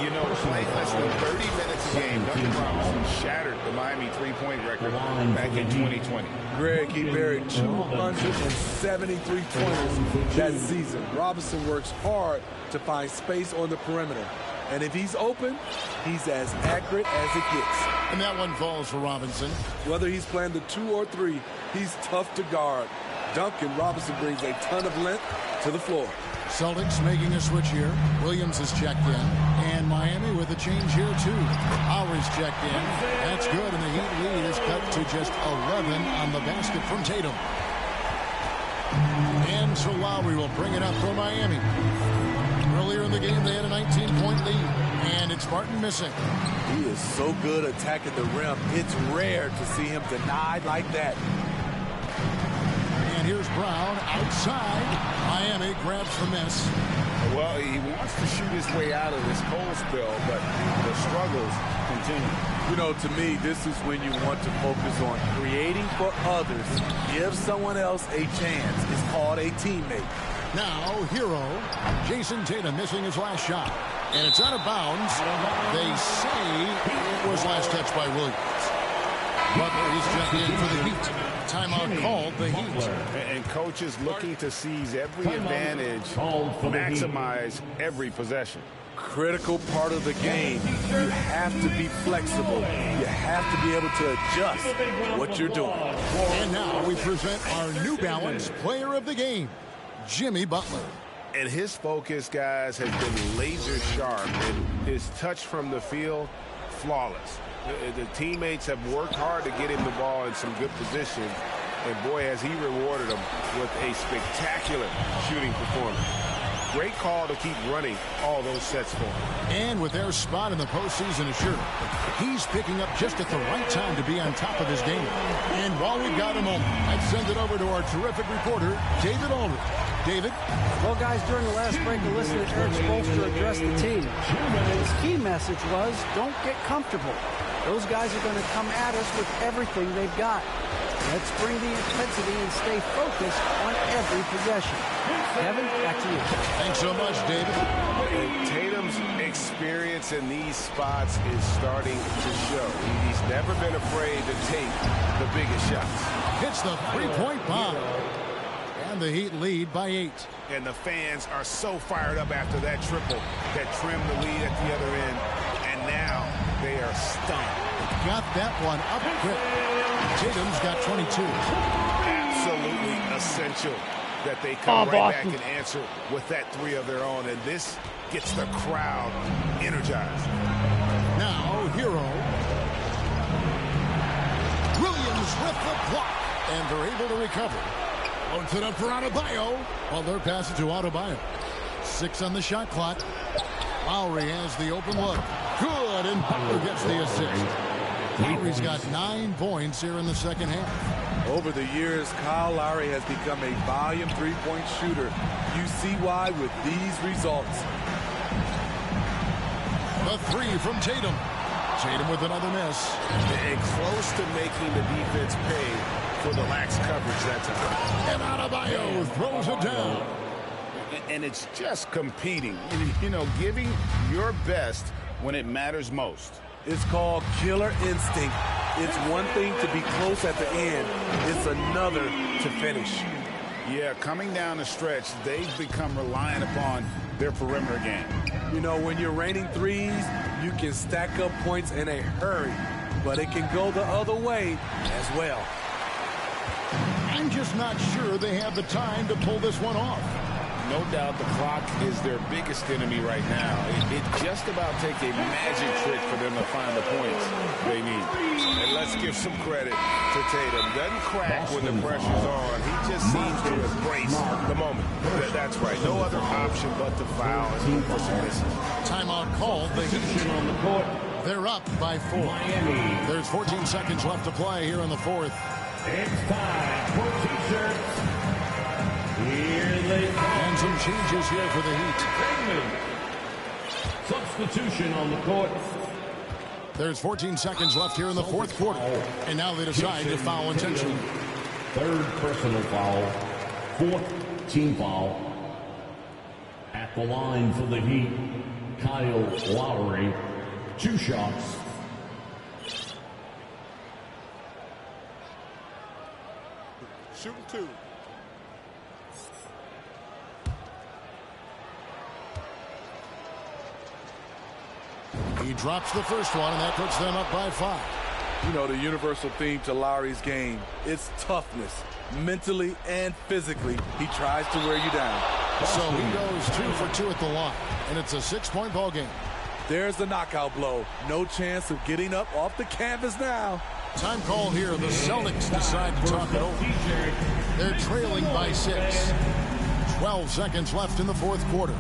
[SPEAKER 20] You know, playing less than 30 minutes a game, Duncan Robinson shattered the Miami three-point record back in 2020.
[SPEAKER 19] Greg, he buried 273 pointers that season. Robinson works hard to find space on the perimeter. And if he's open, he's as accurate as it gets.
[SPEAKER 9] And that one falls for Robinson.
[SPEAKER 19] Whether he's playing the 2 or 3, he's tough to guard. Duncan Robinson brings a ton of length to the floor.
[SPEAKER 9] Celtics making a switch here. Williams is checked in. And Miami with a change here, too. Lowry's checked in. That's good, and the Heat lead is cut to just 11 on the basket from Tatum. And so Lowry will bring it up for Miami. Earlier in the game, they had a 19-point lead. And it's Martin missing.
[SPEAKER 19] He is so good attacking the rim. It's rare to see him denied like that.
[SPEAKER 9] And here's Brown outside. Miami grabs the miss.
[SPEAKER 20] Well, he wants to shoot his way out of this cold spell, but the struggles continue.
[SPEAKER 19] You know, to me, this is when you want to focus on creating for others. Give someone else a chance. It's called a teammate.
[SPEAKER 9] Now, Hero. Jason Tatum missing his last shot. And it's out of bounds. They say it was last touched by Williams. Butler is checked in for the Heat. Timeout called the Heat.
[SPEAKER 20] And coaches looking to seize every advantage, maximize every possession.
[SPEAKER 19] Critical part of the game. You have to be flexible. You have to be able to adjust what you're doing.
[SPEAKER 9] And now we present our New Balance Player of the Game, Jimmy Butler.
[SPEAKER 20] And his focus, guys, has been laser sharp, and his touch from the field, flawless. The teammates have worked hard to get him the ball in some good position, and boy, has he rewarded them with a spectacular shooting performance. Great call to keep running all those sets for him.
[SPEAKER 9] And with their spot in the postseason assured, he's picking up just at the right time to be on top of his game. And while we've got a moment, I'd send it over to our terrific reporter, David Aldridge. David?
[SPEAKER 16] Well, guys, during the last break, you listened to Eric Spoelstra address the team. His key message was, don't get comfortable. Those guys are going to come at us with everything they've got. Let's bring the intensity and stay focused on every possession. Kevin, back to you.
[SPEAKER 9] Thanks so much, David.
[SPEAKER 20] And Tatum's experience in these spots is starting to show. He's never been afraid to take the biggest shots.
[SPEAKER 9] Hits the three-point bomb. And And the Heat lead by 8.
[SPEAKER 20] And the fans are so fired up after that triple that trimmed the lead at the other end. And now they are stunned.
[SPEAKER 9] Got that one up quick. Tatum's got 22.
[SPEAKER 20] Absolutely essential that they come right back and answer with that 3 of their own. And this gets the crowd energized.
[SPEAKER 9] Now, Hero. Williams with the block. And they're able to recover. Loads it up for Adebayo. Well, they're passing to Adebayo. 6 on the shot clock. Lowry has the open look. Good, and Butler gets the assist. Lowry's got 9 points here in the second half.
[SPEAKER 19] Over the years, Kyle Lowry has become a volume three-point shooter. You see why with these results.
[SPEAKER 9] The 3 from Tatum. Tatum with another miss.
[SPEAKER 20] And close to making the defense pay for the lax coverage that time.
[SPEAKER 9] And Adebayo throws it down.
[SPEAKER 20] And it's just competing, you know, giving your best when it matters most.
[SPEAKER 19] It's called killer instinct. It's one thing to be close at the end. It's another to finish.
[SPEAKER 20] Yeah, coming down the stretch, they've become reliant upon their perimeter game.
[SPEAKER 19] You know, when you're raining threes, you can stack up points in a hurry, but it can go the other way as well.
[SPEAKER 9] I'm just not sure they have the time to pull this one off.
[SPEAKER 20] No doubt the clock is their biggest enemy right now. It just about takes a magic trick for them to find the points they need. And let's give some credit to Tatum. Doesn't crack when the pressure's on. He just seems to embrace the moment. That's right. No other option but to foul and move for some misses.
[SPEAKER 9] Timeout called. The Heat on the court. They're up by 4. Miami. There's 14 seconds left to play here in the 4th.
[SPEAKER 3] It's time for T-shirts. Here they come.
[SPEAKER 9] And some changes here for the Heat.
[SPEAKER 3] Substitution on the court.
[SPEAKER 9] There's 14 seconds left here in the 4th quarter. And now they decide to foul intentionally.
[SPEAKER 3] 3rd personal foul. 4th team foul. At the line for the Heat, Kyle Lowry. 2 shots.
[SPEAKER 11] Shooting 2.
[SPEAKER 9] He drops the first one, and that puts them up by 5.
[SPEAKER 19] You know, the universal theme to Lowry's game is toughness. Mentally and physically, he tries to wear you down.
[SPEAKER 9] So he goes 2 for 2 at the line, and it's a 6-point ball game.
[SPEAKER 19] There's the knockout blow. No chance of getting up off the canvas now.
[SPEAKER 9] Time call here. The Celtics decide to talk it over. They're trailing by 6. 12 seconds left in the 4th quarter.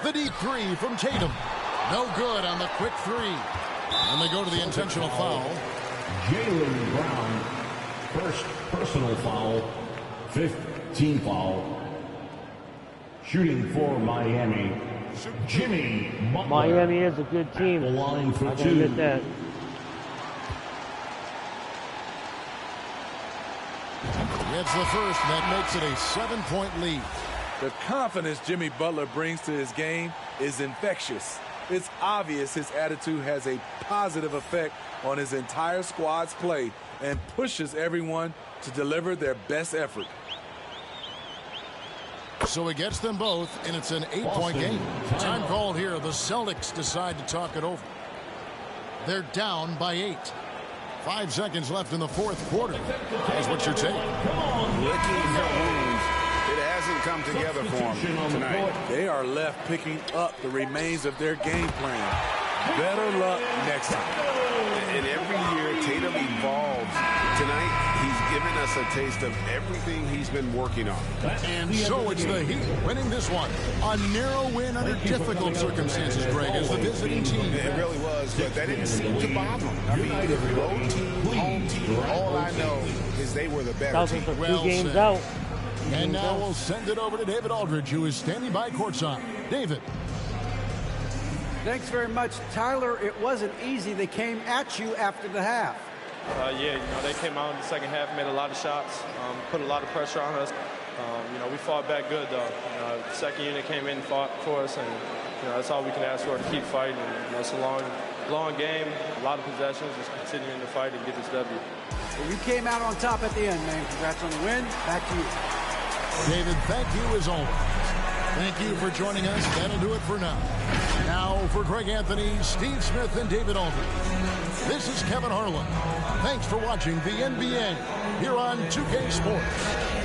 [SPEAKER 9] The deep 3 from Tatum. No good on the quick 3. And they go to the intentional foul.
[SPEAKER 3] Jaylen Brown, 1st personal foul, 5th team foul. Shooting for Miami, Jimmy Butler.
[SPEAKER 1] Miami is a good team.
[SPEAKER 3] The line for
[SPEAKER 1] I
[SPEAKER 3] 2.
[SPEAKER 1] get that.
[SPEAKER 9] Gets the first, and that makes it a 7-point lead.
[SPEAKER 19] The confidence Jimmy Butler brings to his game is infectious. It's obvious his attitude has a positive effect on his entire squad's play and pushes everyone to deliver their best effort.
[SPEAKER 9] So he gets them both, and it's an 8-point game. Time called here. The Celtics decide to talk it over. They're down by 8. 5 seconds left in the 4th quarter. Here's what your take.
[SPEAKER 20] Licking their wounds. It hasn't come together for them tonight.
[SPEAKER 19] They are left picking up the remains of their game plan. Better luck next time.
[SPEAKER 20] And every year, Tatum evolves. Tonight, he's given us a taste of everything he's been working on.
[SPEAKER 9] And so it's the Heat winning this one. A narrow win under difficult circumstances, Greg, as the visiting team.
[SPEAKER 20] It really was, but that didn't seem to bother them. I mean, road team, home team, all I know is they were the better team.
[SPEAKER 1] Well 2 games out.
[SPEAKER 9] And now we'll send it over to David Aldridge, who is standing by courtside. David.
[SPEAKER 16] Thanks very much, Tyler. It wasn't easy. They came at you after the half.
[SPEAKER 21] Yeah, they came out in the second half, made a lot of shots, put a lot of pressure on us. We fought back good, though. The second unit came in and fought for us, and that's all we can ask for, to keep fighting. And, it's a long game, a lot of possessions, just continuing to fight and get this W.
[SPEAKER 16] Well, you came out on top at the end, man. Congrats on the win. Back to you.
[SPEAKER 9] David, thank you as always. Thank you for joining us. That'll do it for now. Now for Greg Anthony, Steve Smith, and David Aldridge, this is Kevin Harlan. Thanks for watching the NBA here on 2K Sports.